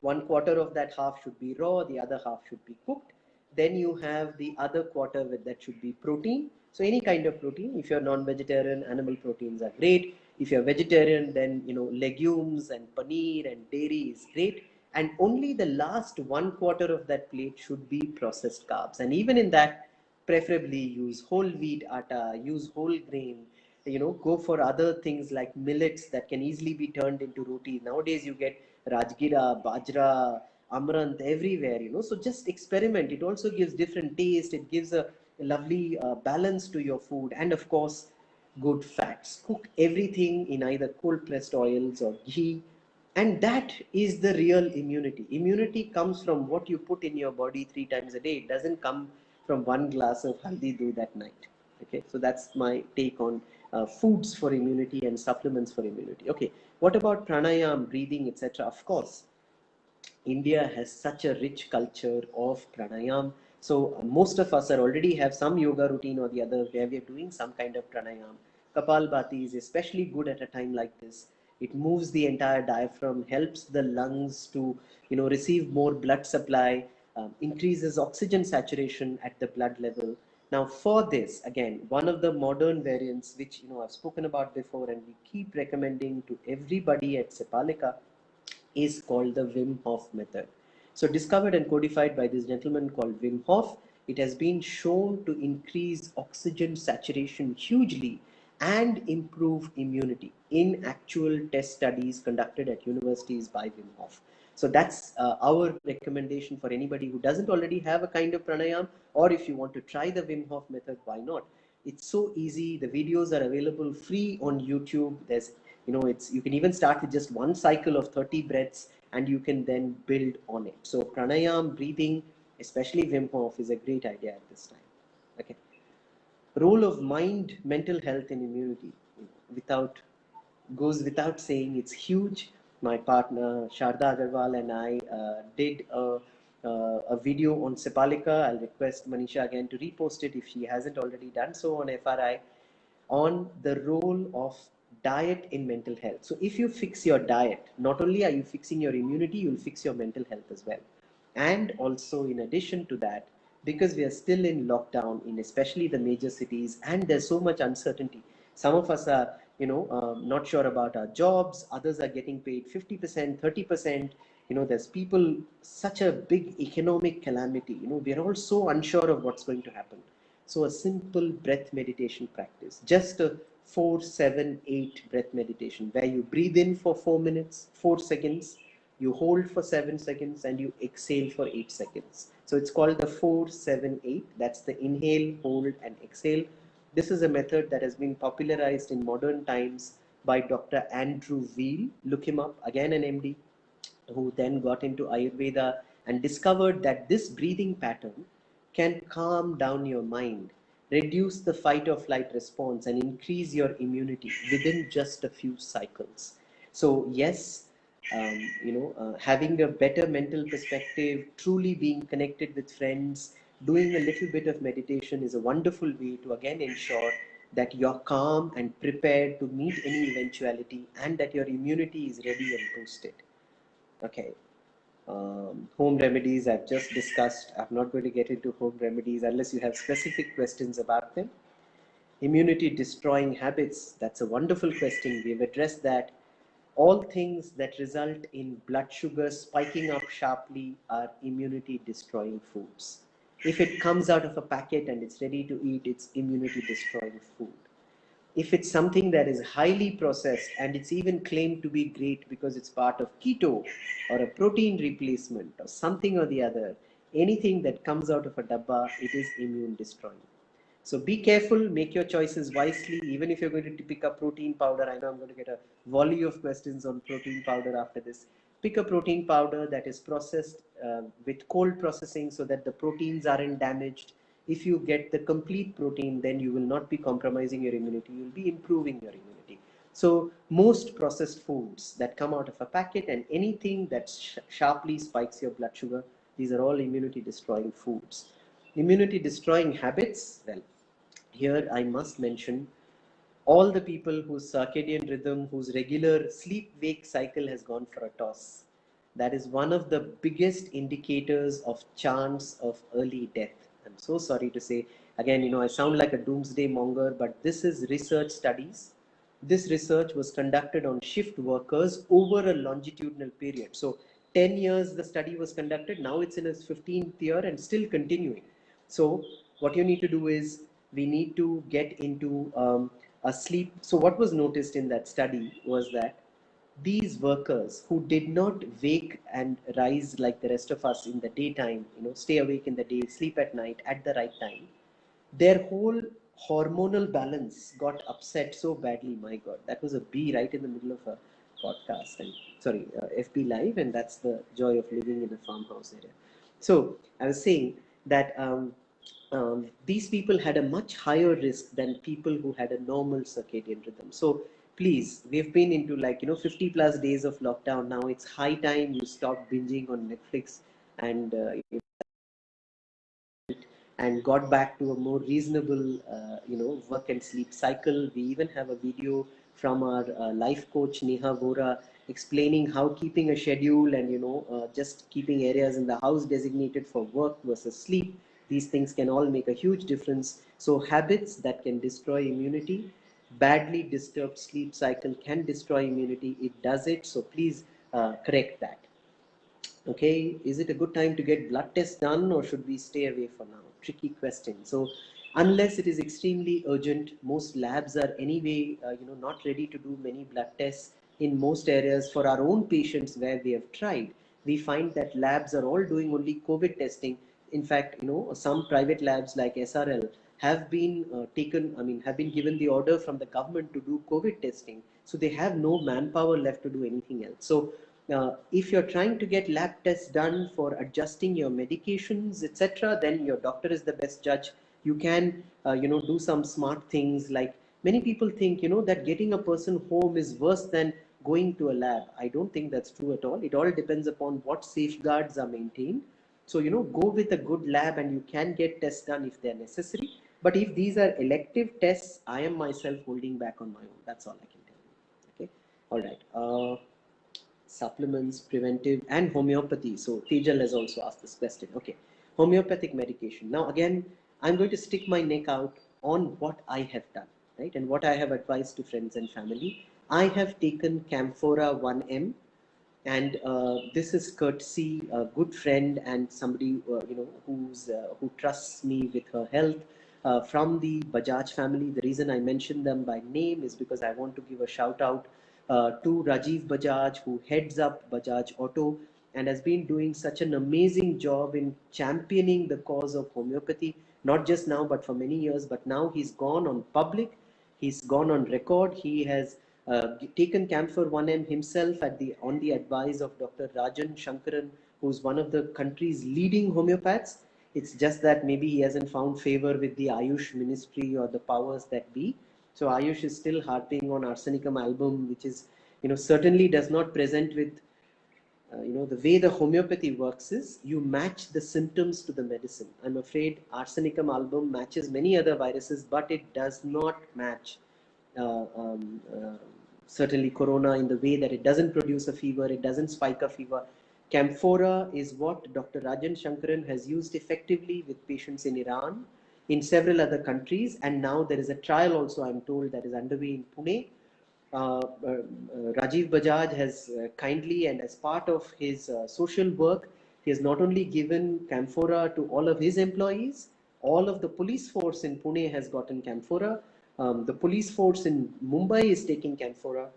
Speaker 2: one quarter of that half should be raw, the other half should be cooked. Then you have the other quarter that should be protein. So any kind of protein. If you're non-vegetarian, animal proteins are great. If you're vegetarian, then legumes and paneer and dairy is great. And only the last one quarter of that plate should be processed carbs. And even in that, preferably use whole wheat atta, use whole grain, go for other things like millets that can easily be turned into roti. Nowadays you get rajgira, bajra, amaranth everywhere, so just experiment. It also gives different taste. It gives a lovely balance to your food. And of course, good fats. Cook everything in either cold pressed oils or ghee, and that is the real immunity. Immunity comes from what you put in your body 3 times a day. It doesn't come from one glass of haldi doodh at night. Okay, so that's my take on foods for immunity and supplements for immunity. Okay, what about pranayam, breathing, etc.? Of course, India has such a rich culture of pranayam. So most of us are already have some yoga routine or the other where we are doing some kind of pranayam. Kapalbhati is especially good at a time like this. It moves the entire diaphragm, helps the lungs to receive more blood supply, increases oxygen saturation at the blood level. Now, for this, again, one of the modern variants which I've spoken about before and we keep recommending to everybody at Sepalika is called the Wim Hof method. So discovered and codified by this gentleman called Wim Hof, it has been shown to increase oxygen saturation hugely and improve immunity in actual test studies conducted at universities by Wim Hof. So that's our recommendation for anybody who doesn't already have a kind of pranayam, or if you want to try the Wim Hof method, why not? It's so easy. The videos are available free on YouTube. There's it's you can even start with just one cycle of 30 breaths and you can then build on it. So pranayam, breathing, especially Wim Hof, is a great idea at this time. Okay, role of mind, mental health and immunity, without goes without saying, it's huge. My partner Sharda Agarwal and I did a video on Sepalika. I'll request Manisha again to repost it if she hasn't already done so on FRI, on the role of diet in mental health. So if you fix your diet, not only are you fixing your immunity, you'll fix your mental health as well. And also, in addition to that, because we are still in lockdown in especially the major cities and there's so much uncertainty, some of us are not sure about our jobs, others are getting paid 50%, 30%. There's people, such a big economic calamity. We're all so unsure of what's going to happen. So a simple breath meditation practice, just a 4-7-8 breath meditation, where you breathe in for 4 minutes, 4 seconds, you hold for 7 seconds, and you exhale for 8 seconds. So it's called the 4-7-8. That's the inhale, hold, and exhale. This is a method that has been popularized in modern times by Dr. Andrew Weil. Look him up, again an MD, who then got into Ayurveda and discovered that this breathing pattern can calm down your mind, reduce the fight or flight response, and increase your immunity within just a few cycles. So, yes, having a better mental perspective, truly being connected with friends, doing a little bit of meditation is a wonderful way to again ensure that you're calm and prepared to meet any eventuality and that your immunity is ready and boosted. Okay. Home remedies I've just discussed. I'm not going to get into home remedies unless you have specific questions about them. Immunity destroying habits, that's a wonderful question. We've addressed that. All things that result in blood sugar spiking up sharply are immunity destroying foods. If it comes out of a packet and it's ready to eat, it's immunity destroying food. If it's something that is highly processed and it's even claimed to be great because it's part of keto or a protein replacement or something or the other, anything that comes out of a dabba, it is immune destroying. So be careful, make your choices wisely. Even if you're going to pick up protein powder, I know I'm going to get a volley of questions on protein powder after this. Pick a protein powder that is processed with cold processing so that the proteins aren't damaged. If you get the complete protein, then you will not be compromising your immunity, you'll be improving your immunity. So most processed foods that come out of a packet and anything that sharply spikes your blood sugar, these are all immunity destroying foods. Immunity destroying habits, well, here I must mention all the people whose circadian rhythm, whose regular sleep-wake cycle has gone for a toss. That is one of the biggest indicators of chance of early death. I'm so sorry to say. Again, I sound like a doomsday monger, but this is research studies. This research was conducted on shift workers over a longitudinal period. So 10 years the study was conducted. Now it's in its 15th year and still continuing. So what you need to do is we need to get into a sleep. So what was noticed in that study was that these workers who did not wake and rise like the rest of us in the daytime, stay awake in the day, sleep at night at the right time, their whole hormonal balance got upset so badly. My God, that was a bee right in the middle of a podcast, and sorry, FB Live, and that's the joy of living in a farmhouse area. So I was saying that these people had a much higher risk than people who had a normal circadian rhythm. So please, we've been into 50 plus days of lockdown now. It's high time you stop binging on Netflix and got back to a more reasonable work and sleep cycle. We even have a video from our life coach Neha Vora explaining how keeping a schedule and just keeping areas in the house designated for work versus sleep, these things can all make a huge difference. So habits that can destroy immunity, badly disturbed sleep cycle can destroy immunity. It does it. So please correct that. Okay, is it a good time to get blood tests done or should we stay away for now? Tricky question. So unless it is extremely urgent, most labs are anyway not ready to do many blood tests in most areas. For our own patients where we have tried, we find that labs are all doing only COVID testing. In fact, some private labs like SRL have been have been given the order from the government to do COVID testing. So they have no manpower left to do anything else. So if you're trying to get lab tests done for adjusting your medications, etc., then your doctor is the best judge. You can, do some smart things. Like many people think, that getting a person home is worse than going to a lab. I don't think that's true at all. It all depends upon what safeguards are maintained. So, go with a good lab and you can get tests done if they're necessary. But if these are elective tests, I am myself holding back on my own. That's all I can tell you. Okay. All right. Supplements, preventive, and homeopathy. So Tejal has also asked this question. Okay, homeopathic medication. Now again, I'm going to stick my neck out on what I have done, right, and what I have advised to friends and family. I have taken Camphora 1M, and this is courtesy a good friend and somebody who trusts me with her health, from the Bajaj family. The reason I mention them by name is because I want to give a shout out to Rajiv Bajaj, who heads up Bajaj Auto and has been doing such an amazing job in championing the cause of homeopathy, not just now but for many years. But now he's gone on public, he's gone on record. He has taken Camphor 1M himself on the advice of Dr. Rajan Shankaran, who's one of the country's leading homeopaths. It's just that maybe he hasn't found favor with the Ayush ministry or the powers that be. So Ayush is still harping on Arsenicum album, which is, certainly does not present with, the way the homeopathy works is you match the symptoms to the medicine. I'm afraid Arsenicum album matches many other viruses, but it does not match uh, um, uh, certainly corona in the way that it doesn't produce a fever, it doesn't spike a fever. Camphora is what Dr. Rajan Shankaran has used effectively with patients in Iran, in several other countries, and now there is a trial also, I'm told, that is underway in Pune. Rajiv Bajaj has kindly, and as part of his social work, he has not only given Camphora to all of his employees, all of the police force in Pune has gotten Camphora. The police force in Mumbai is taking Camphora.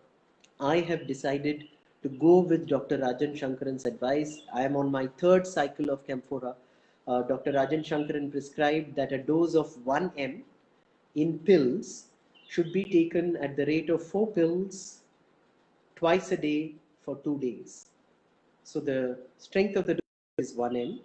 Speaker 2: I have decided to go with Dr. Rajan Shankaran's advice. I am on my third cycle of Camphora. Dr. Rajan Shankaran prescribed that a dose of 1 m in pills should be taken at the rate of 4 pills twice a day for 2 days. So the strength of the dose is 1 m.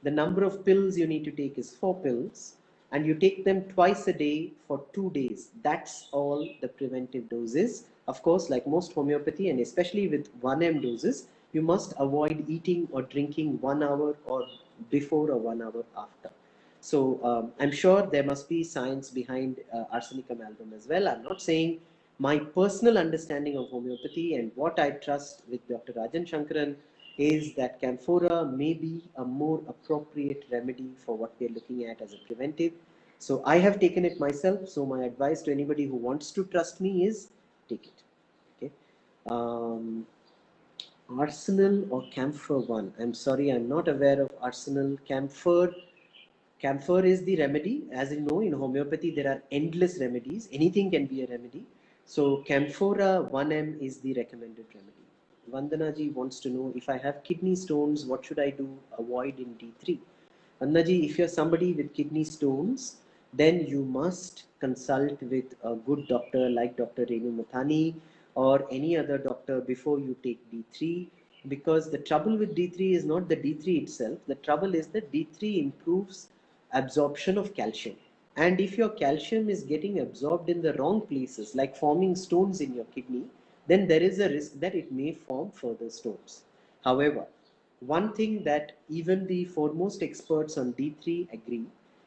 Speaker 2: The number of pills you need to take is 4 pills, and you take them twice a day for 2 days. That's all the preventive dose is. Of course, like most homeopathy, and especially with 1 m doses, you must avoid eating or drinking 1 hour or before or 1 hour after. So I'm sure there must be science behind arsenicum album as well. I'm not saying my personal understanding of homeopathy and what I trust with Dr. Rajan Shankaran is that Camphora may be a more appropriate remedy for what we're looking at as a preventive. So I have taken it myself. So my advice to anybody who wants to trust me is take it. Okay. Arsenal or Camphor 1? I'm sorry, I'm not aware of Arsenal. Camphor. Camphor is the remedy. As you know, in homeopathy, there are endless remedies. Anything can be a remedy. So Camphora 1 m is the recommended remedy. Vandana ji wants to know, if I have kidney stones, what should I do? Avoid in D3. Vandana ji, if you're somebody with kidney stones, then you must consult with a good doctor like Dr. Renu Mathani or any other doctor before you take D3, because the trouble with D3 is not the D3 itself. The trouble is that D3 improves absorption of calcium. And if your calcium is getting absorbed in the wrong places, like forming stones in your kidney, then there is a risk that it may form further stones. However, one thing that even the foremost experts on D3 agree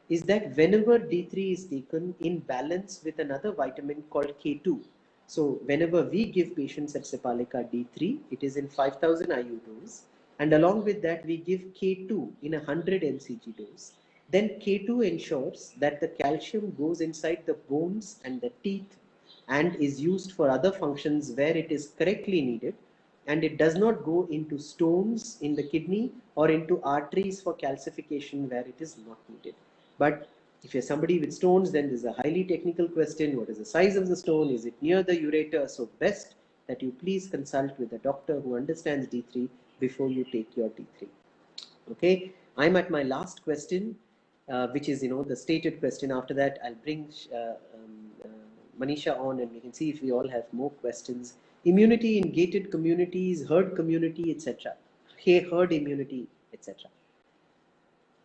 Speaker 2: is that whenever D3 is taken in balance with another vitamin called K2, so whenever we give patients at Sepalika D3, it is in 5000 IU dose, and along with that we give K2 in 100 mcg dose. Then K2 ensures that the calcium goes inside the bones and the teeth and is used for other functions where it is correctly needed, and it does not go into stones in the kidney or into arteries for calcification where it is not needed. But if you're somebody with stones, then there's a highly technical question. What is the size of the stone? Is it near the ureter? So best that you please consult with a doctor who understands D3 before you take your D3. Okay, I'm at my last question, which is, the stated question. After that, I'll bring Manisha on and we can see if we all have more questions. Immunity in gated communities, herd community, etc. Herd immunity, etc.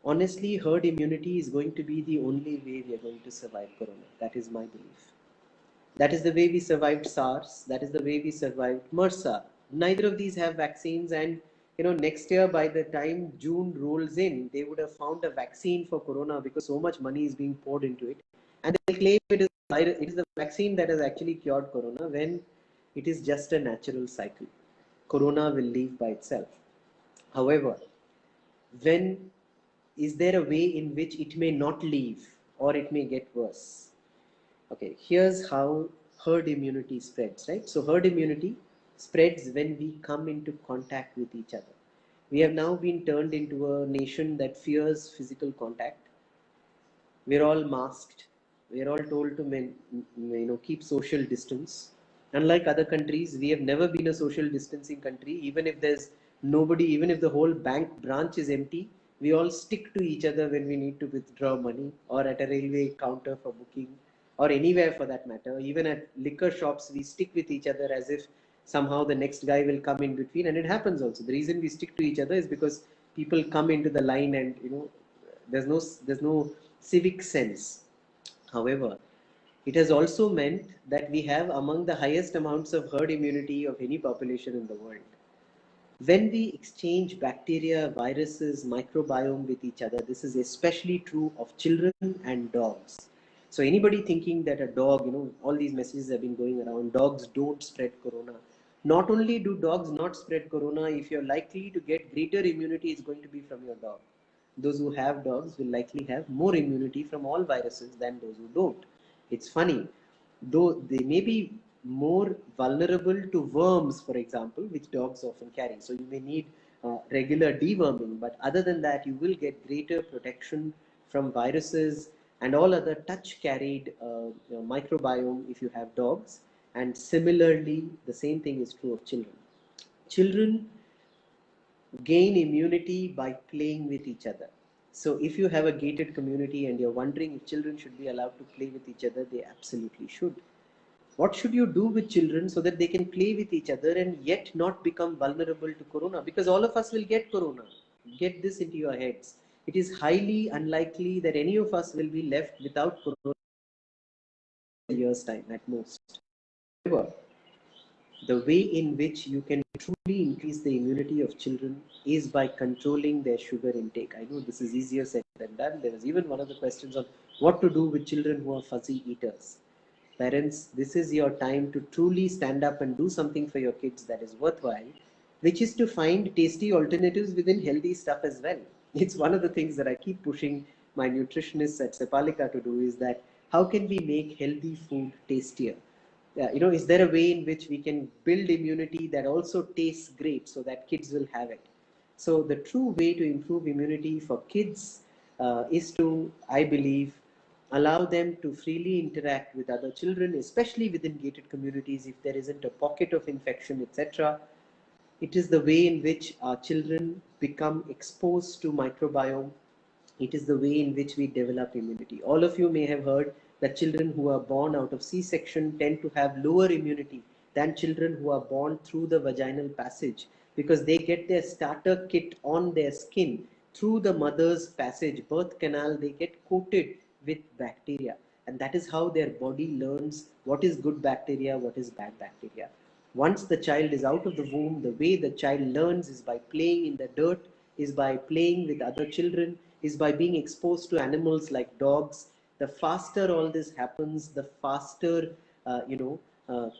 Speaker 2: Honestly, herd immunity is going to be the only way we are going to survive Corona. That is my belief. That is the way we survived SARS. That is the way we survived MRSA. Neither of these have vaccines, and next year by the time June rolls in, they would have found a vaccine for Corona because so much money is being poured into it, and they claim it is the vaccine that has actually cured Corona when it is just a natural cycle. Corona will leave by itself. However, when is there a way in which it may not leave or it may get worse? Okay, here's how herd immunity spreads, right? So herd immunity spreads when we come into contact with each other. We have now been turned into a nation that fears physical contact. We're all masked. We're all told to keep social distance. Unlike other countries, we have never been a social distancing country. Even if there's nobody, even if the whole bank branch is empty, we all stick to each other when we need to withdraw money, or at a railway counter for booking, or anywhere for that matter. Even at liquor shops, we stick with each other as if somehow the next guy will come in between, and it happens also. The reason we stick to each other is because people come into the line, and there's no civic sense. However, it has also meant that we have among the highest amounts of herd immunity of any population in the world. When we exchange bacteria, viruses, microbiome with each other, this is especially true of children and dogs. So anybody thinking that a dog, all these messages have been going around, dogs don't spread corona. Not only do dogs not spread corona, if you're likely to get greater immunity, it's going to be from your dog. Those who have dogs will likely have more immunity from all viruses than those who don't. It's funny, though they may be more vulnerable to worms, for example, which dogs often carry. So you may need regular deworming, but other than that, you will get greater protection from viruses and all other touch carried microbiome if you have dogs. And similarly, the same thing is true of children. Children gain immunity by playing with each other. So if you have a gated community and you're wondering if children should be allowed to play with each other, they absolutely should. What should you do with children so that they can play with each other and yet not become vulnerable to corona? Because all of us will get corona. Get this into your heads. It is highly unlikely that any of us will be left without corona in a year's time at most. However, the way in which you can truly increase the immunity of children is by controlling their sugar intake. I know this is easier said than done. There was even one of the questions on what to do with children who are fuzzy eaters. Parents, this is your time to truly stand up and do something for your kids that is worthwhile, which is to find tasty alternatives within healthy stuff as well. It's one of the things that I keep pushing my nutritionists at Sepalika to do, is that how can we make healthy food tastier? Is there a way in which we can build immunity that also tastes great so that kids will have it? So the true way to improve immunity for kids is to, I believe, allow them to freely interact with other children, especially within gated communities if there isn't a pocket of infection, etc. It is the way in which our children become exposed to microbiome. It is the way in which we develop immunity. All of you may have heard that children who are born out of C-section tend to have lower immunity than children who are born through the vaginal passage, because they get their starter kit on their skin through the mother's passage, birth canal. They get coated with bacteria, and that is how their body learns what is good bacteria, what is bad bacteria. Once the child is out of the womb, the way the child learns is by playing in the dirt, is by playing with other children, is by being exposed to animals like dogs. The faster all this happens, the faster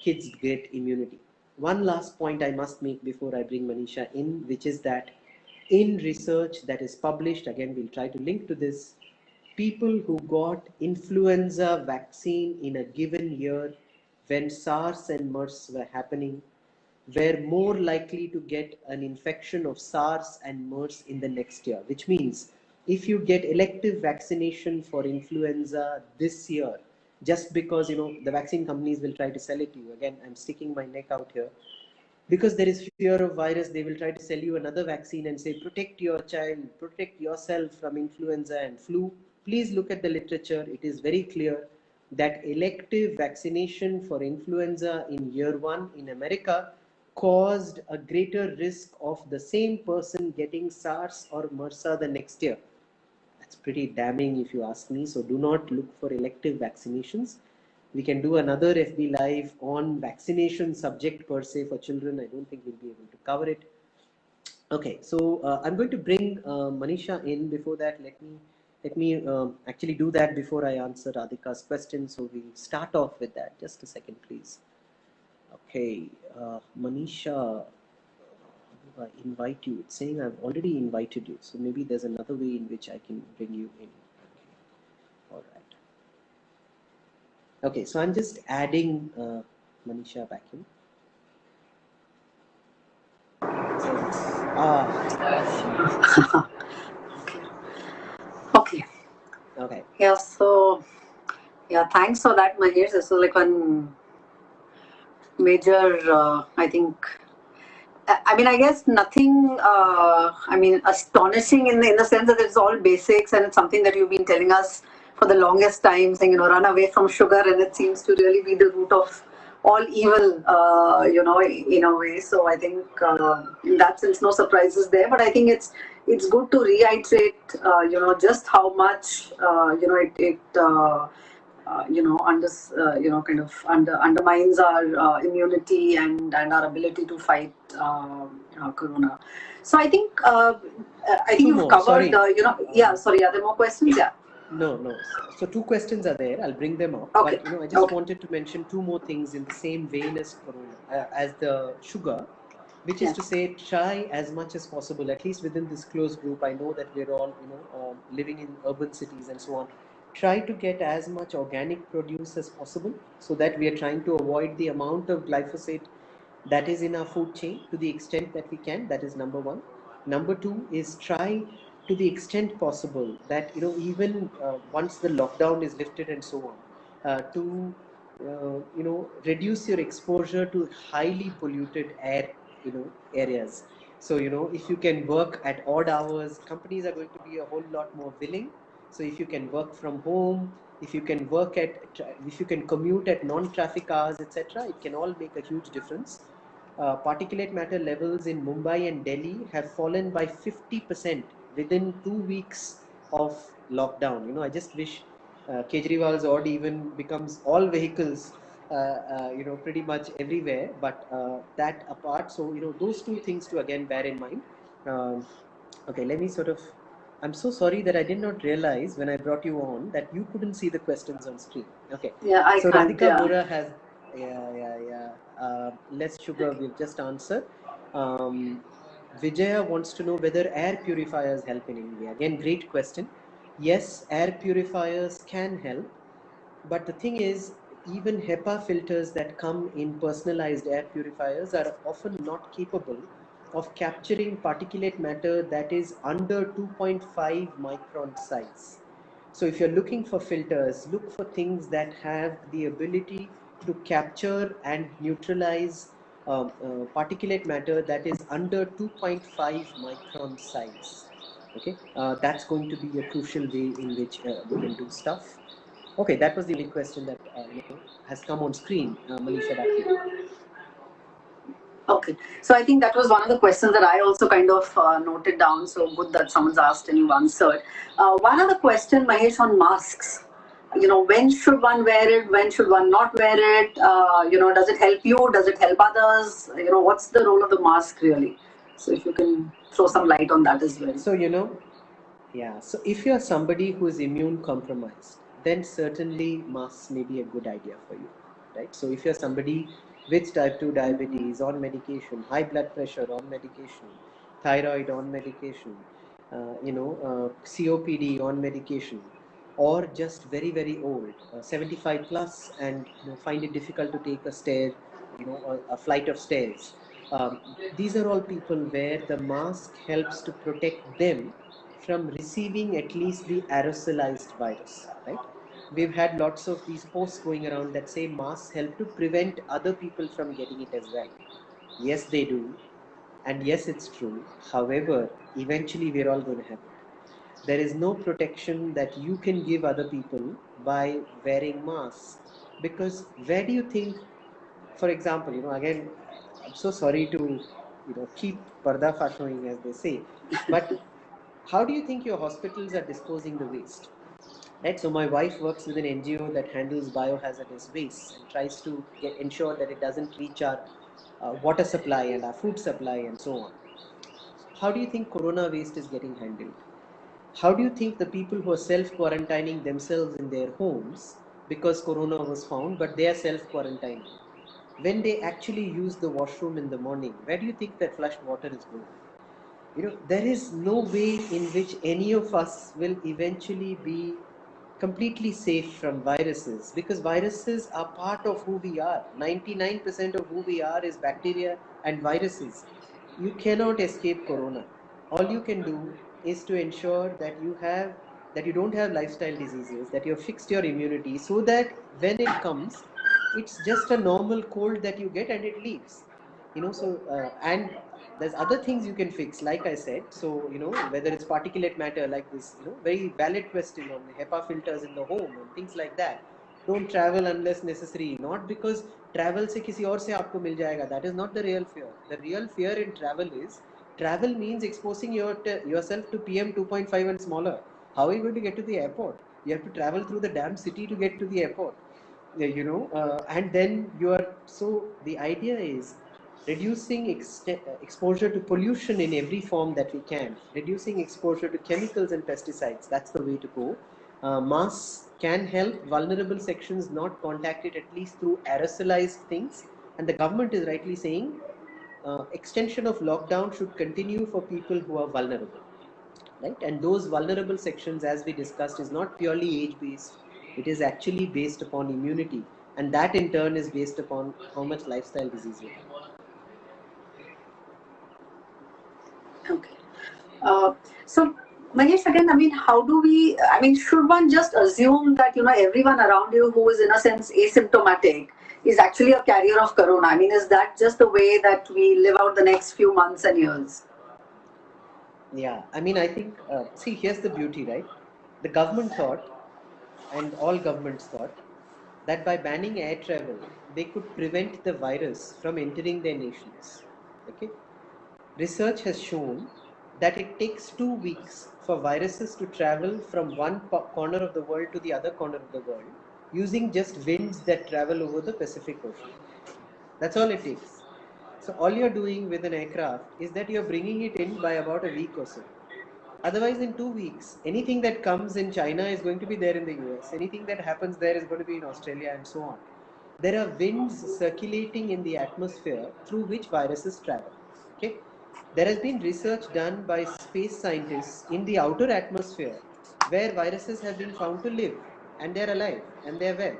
Speaker 2: kids get immunity. One last point I must make before I bring Manisha in, which is that in research that is published, again we'll try to link to this, people who got influenza vaccine in a given year when SARS and MERS were happening were more likely to get an infection of SARS and MERS in the next year, which means if you get elective vaccination for influenza this year, just because the vaccine companies will try to sell it to you, again I'm sticking my neck out here, because there is fear of virus, they will try to sell you another vaccine and say protect your child, protect yourself from influenza and flu. Please look at the literature. It is very clear that elective vaccination for influenza in year one in America caused a greater risk of the same person getting SARS or MRSA the next year. That's pretty damning if you ask me. So do not look for elective vaccinations. We can do another FB live on vaccination subject per se for children. I don't think we'll be able to cover it. Okay, so I'm going to bring Manisha in. Before that, let me actually do that before I answer Radhika's question. So we'll start off with that. Just a second, please. Okay, Manisha, I invite you. It's saying I've already invited you. So maybe there's another way in which I can bring you in. Okay. All right. Okay, so I'm just adding Manisha back in. So,
Speaker 1: Okay.
Speaker 2: Okay.
Speaker 1: Yeah. So, yeah. Thanks for that, Mahesh. This was like one major. I think. I mean, I guess nothing. I mean, astonishing in the sense that it's all basics and it's something that you've been telling us for the longest time, saying run away from sugar, and it seems to really be the root of all evil. In a way. So I think in that sense, no surprises there. But I think it's good to reiterate, just how much undermines our immunity and our ability to fight corona. So I think you've covered. Sorry. Are there more questions? Yeah.
Speaker 2: No. So two questions are there. I'll bring them up.
Speaker 1: Okay.
Speaker 2: But I just wanted to mention two more things in the same vein as corona, as the sugar, which is to say, try as much as possible, at least within this close group. I know that we're all living in urban cities and so on. Try to get as much organic produce as possible, so that we are trying to avoid the amount of glyphosate that is in our food chain to the extent that we can. That is number one. Number two is try to the extent possible that even once the lockdown is lifted and so on, to reduce your exposure to highly polluted air areas. So if you can work at odd hours, companies are going to be a whole lot more willing. So if you can work from home, if you can commute at non-traffic hours, etc., it can all make a huge difference. Particulate matter levels in Mumbai and Delhi have fallen by 50% within 2 weeks of lockdown. I just wish Kejriwal's odd even becomes all vehicles, pretty much everywhere. But that apart, so those two things to again bear in mind. Okay, let me I'm so sorry that I did not realize when I brought you on that you couldn't see the questions on screen. Okay.
Speaker 1: Yeah, I
Speaker 2: so
Speaker 1: can't.
Speaker 2: Radhika Bora has less sugar. We've just answered. Vijaya wants to know whether air purifiers help in India. Again, great question. Yes, air purifiers can help, but the thing is, even HEPA filters that come in personalized air purifiers are often not capable of capturing particulate matter that is under 2.5 micron size. So if you're looking for filters, look for things that have the ability to capture and neutralize particulate matter that is under 2.5 micron size. Okay, that's going to be a crucial way in which we can do stuff. Okay, that was the only question that has come on screen. Manisha, back to you.
Speaker 1: Okay, so I think that was one of the questions that I also kind of noted down. So good that someone's asked and you've answered. One other question, Mahesh, on masks. When should one wear it? When should one not wear it? Does it help you? Does it help others? What's the role of the mask really? So if you can throw some light on that as well.
Speaker 2: So yeah. So if you're somebody who is immune compromised, then certainly masks may be a good idea for you, right? So if you're somebody with type 2 diabetes on medication, high blood pressure on medication, thyroid on medication, COPD on medication, or just very, very old, 75 plus, and find it difficult to take a stair, a flight of stairs. These are all people where the mask helps to protect them from receiving at least the aerosolized virus, right? We've had lots of these posts going around that say masks help to prevent other people from getting it as well. Yes, they do. And yes, it's true. However, eventually we're all going to have it. There is no protection that you can give other people by wearing masks, because where do you think, for example, again, I'm so sorry to keep parda showing, as they say, but how do you think your hospitals are disposing the waste, right? So my wife works with an NGO that handles biohazardous waste and tries to ensure that it doesn't reach our water supply and our food supply and so on. How do you think corona waste is getting handled? How do you think the people who are self-quarantining themselves in their homes because corona was found, but they are self-quarantining, when they actually use the washroom in the morning, where do you think that flushed water is going? There is no way in which any of us will eventually be completely safe from viruses, because viruses are part of who we are. 99% of who we are is bacteria and viruses. You cannot escape corona. All you can do is to ensure that you don't have lifestyle diseases, that you've fixed your immunity, so that when it comes, it's just a normal cold that you get and it leaves. And there's other things you can fix, like I said. So whether it's particulate matter, like this very valid question on HEPA filters in the home and things like that. Don't travel unless necessary, not because travel से किसी और से आपको मिल जाएगा. That is not the real fear. The real fear in travel means exposing yourself to PM 2.5 and smaller. How are you going to get to the airport? You have to travel through the damn city to get to the airport. And then the idea is reducing exposure to pollution in every form that we can, reducing exposure to chemicals and pesticides. That's the way to go. Masks can help vulnerable sections not contacted, at least through aerosolized things. And the government is rightly saying extension of lockdown should continue for people who are vulnerable, right? And those vulnerable sections, as we discussed, is not purely age based. It is actually based upon immunity, and that in turn is based upon how much lifestyle disease you have.
Speaker 1: Okay. So, Mahesh, again, should one just assume that, everyone around you who is in a sense asymptomatic is actually a carrier of corona? Is that just the way that we live out the next few months and years?
Speaker 2: Yeah, I think, see, here's the beauty, right? The government thought, and all governments thought, that by banning air travel, they could prevent the virus from entering their nations. Okay? Research has shown that it takes 2 weeks for viruses to travel from one corner of the world to the other corner of the world using just winds that travel over the Pacific Ocean. That's all it takes. So all you're doing with an aircraft is that you're bringing it in by about a week or so. Otherwise, in 2 weeks, anything that comes in China is going to be there in the US. Anything that happens there is going to be in Australia, and so on. There are winds circulating in the atmosphere through which viruses travel. Okay? There has been research done by space scientists in the outer atmosphere where viruses have been found to live, and they're alive and they're well.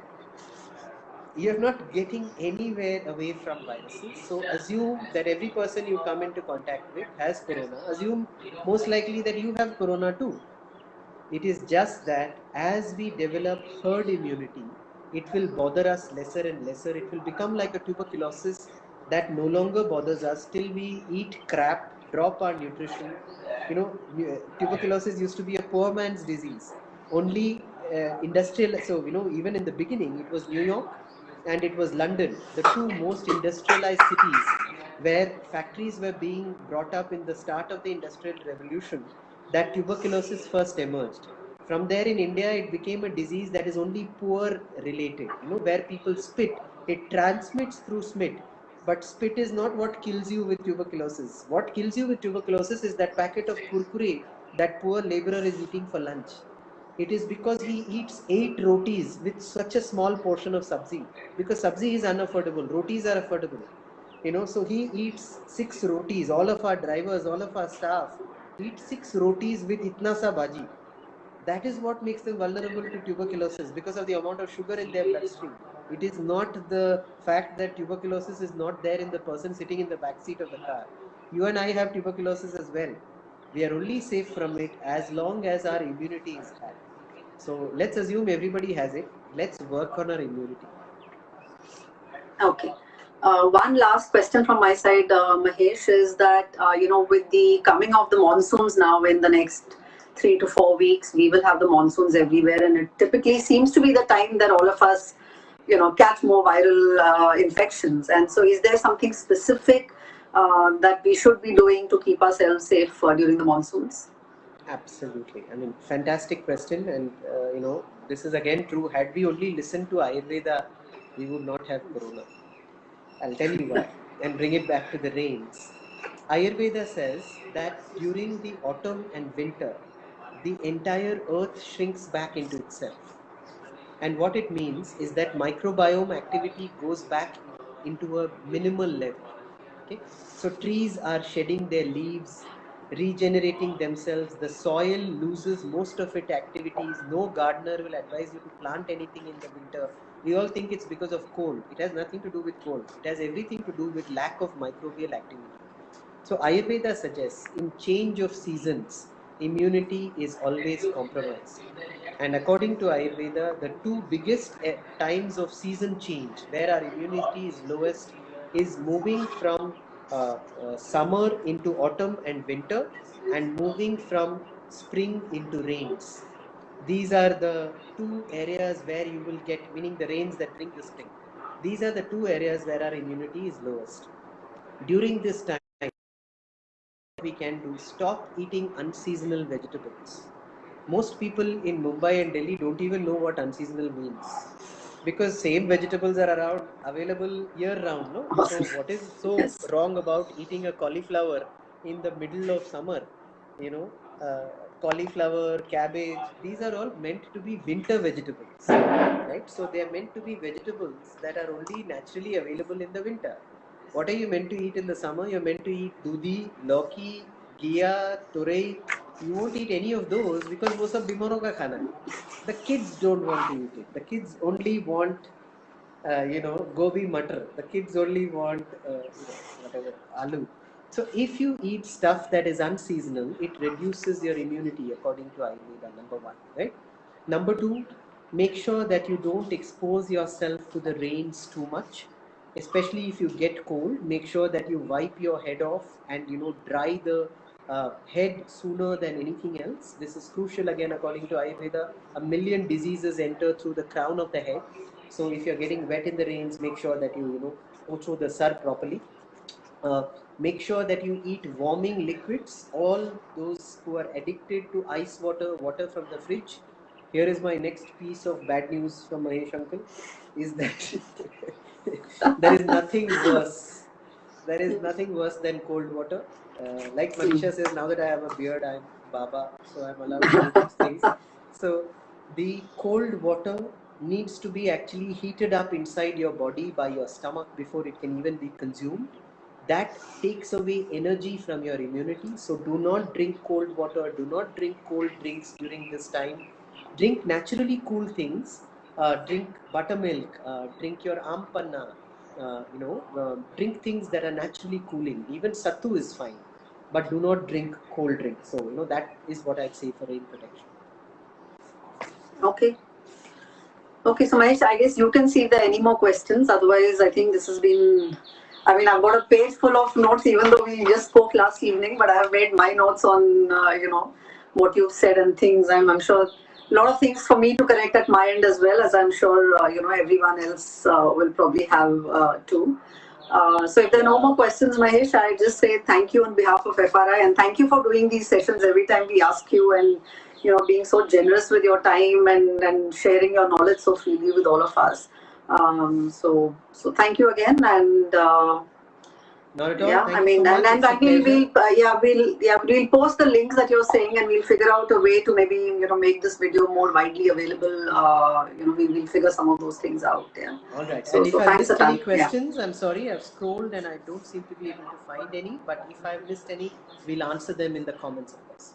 Speaker 2: You're not getting anywhere away from viruses. So assume that every person you come into contact with has corona. Assume most likely that you have corona too. It is just that As we develop herd immunity, it will bother us lesser and lesser. It will become like a tuberculosis that no longer bothers us till we eat crap, drop our nutrition. Tuberculosis used to be a poor man's disease. Only industrial, so, even in the beginning, it was New York and it was London, the two most industrialized cities where factories were being brought up in the start of the Industrial Revolution, that tuberculosis first emerged. From there in India, it became a disease that is only poor related, where people spit. It transmits through spit. But spit is not what kills you with tuberculosis. What kills you with tuberculosis is that packet of kurkure that poor laborer is eating for lunch. It is because he eats 8 rotis with such a small portion of sabzi. Because sabzi is unaffordable, rotis are affordable. So he eats 6 rotis. All of our drivers, all of our staff eat 6 rotis with itna sa bhaji. That is what makes them vulnerable to tuberculosis, because of the amount of sugar in their bloodstream. It is not the fact that tuberculosis is not there in the person sitting in the back seat of the car. You and I have tuberculosis as well. We are only safe from it as long as our immunity is high. So let's assume everybody has it. Let's work on our immunity.
Speaker 1: Okay. One last question from my side, Mahesh, is that, with the coming of the monsoons now in the next 3 to 4 weeks, we will have the monsoons everywhere. And it typically seems to be the time that all of us, catch more viral infections. And so is there something specific that we should be doing to keep ourselves safe during the monsoons?
Speaker 2: Absolutely. I mean, fantastic question. And, this is again true. Had we only listened to Ayurveda, we would not have corona. I'll tell you why and bring it back to the rains. Ayurveda says that during the autumn and winter, the entire earth shrinks back into itself. And what it means is that microbiome activity goes back into a minimal level. Okay, so trees are shedding their leaves, regenerating themselves. The soil loses most of its activities. No gardener will advise you to plant anything in the winter. We all think it's because of cold. It has nothing to do with cold. It has everything to do with lack of microbial activity. So Ayurveda suggests in change of seasons, immunity is always compromised. And according to Ayurveda, the two biggest times of season change where our immunity is lowest is moving from summer into autumn and winter, and moving from spring into rains. These are the two areas where you will get, meaning the rains that bring the spring. These are the two areas where our immunity is lowest. During this time, we can do, stop eating unseasonal vegetables. Most people in Mumbai and Delhi don't even know what unseasonal means, because same vegetables are around available year round, no? So what is so wrong about eating a cauliflower in the middle of summer? Cauliflower, cabbage, these are all meant to be winter vegetables, right? So they are meant to be vegetables that are only naturally available in the winter. What are you meant to eat in the summer? You're meant to eat dudi, lauki, ghia, turei. You won't eat any of those because वो सब बीमारों का खाना है. The kids don't want to eat it. The kids only want, gobi matar. The kids only want, whatever, aloo. So if you eat stuff that is unseasonal, it reduces your immunity according to Ayurveda, number one, right? Number two, make sure that you don't expose yourself to the rains too much. Especially if you get cold, make sure that you wipe your head off and dry the head sooner than anything else. This is crucial again according to Ayurveda. A million diseases enter through the crown of the head. So if you're getting wet in the rains, make sure that you pocho the sar properly. Make sure that you eat warming liquids. All those who are addicted to ice water, water from the fridge. Here is my next piece of bad news from Mahesh uncle, is that there is nothing worse. There is nothing worse than cold water. Like Manisha says, now that I have a beard, I'm Baba, so I'm allowed to do these things. So the cold water needs to be actually heated up inside your body by your stomach before it can even be consumed. That takes away energy from your immunity. So do not drink cold water, do not drink cold drinks during this time. Drink naturally cool things. Drink buttermilk, drink your ampanna, drink things that are naturally cooling. Even sattu is fine, but do not drink cold drinks. So that is what I'd say for rain protection.
Speaker 1: Okay. Okay, so Mahesh, I guess you can see if there are any more questions. Otherwise, I think this has been. I mean, I've got a page full of notes, even though we just spoke last evening. But I have made my notes on, what you've said and things. I'm sure a lot of things for me to correct at my end as well, as I'm sure everyone else will probably have too. So if there are no more questions, Mahesh, I just say thank you on behalf of FRI, and thank you for doing these sessions every time we ask you, and being so generous with your time and sharing your knowledge so freely with all of us. So thank you again, and
Speaker 2: Not at all.
Speaker 1: yeah,
Speaker 2: Thank
Speaker 1: I
Speaker 2: you
Speaker 1: mean,
Speaker 2: so much.
Speaker 1: and
Speaker 2: It's a pleasure.
Speaker 1: we'll post the links that you're saying, and we'll figure out a way to maybe make this video more widely available. We'll figure some of those things out. Yeah.
Speaker 2: All right.
Speaker 1: So
Speaker 2: And if I've
Speaker 1: thanks a
Speaker 2: missed any
Speaker 1: ton. Yeah.
Speaker 2: questions, I'm sorry. I've scrolled and I don't seem to be able to find any. But if I've missed any, we'll answer them in the comments, of course.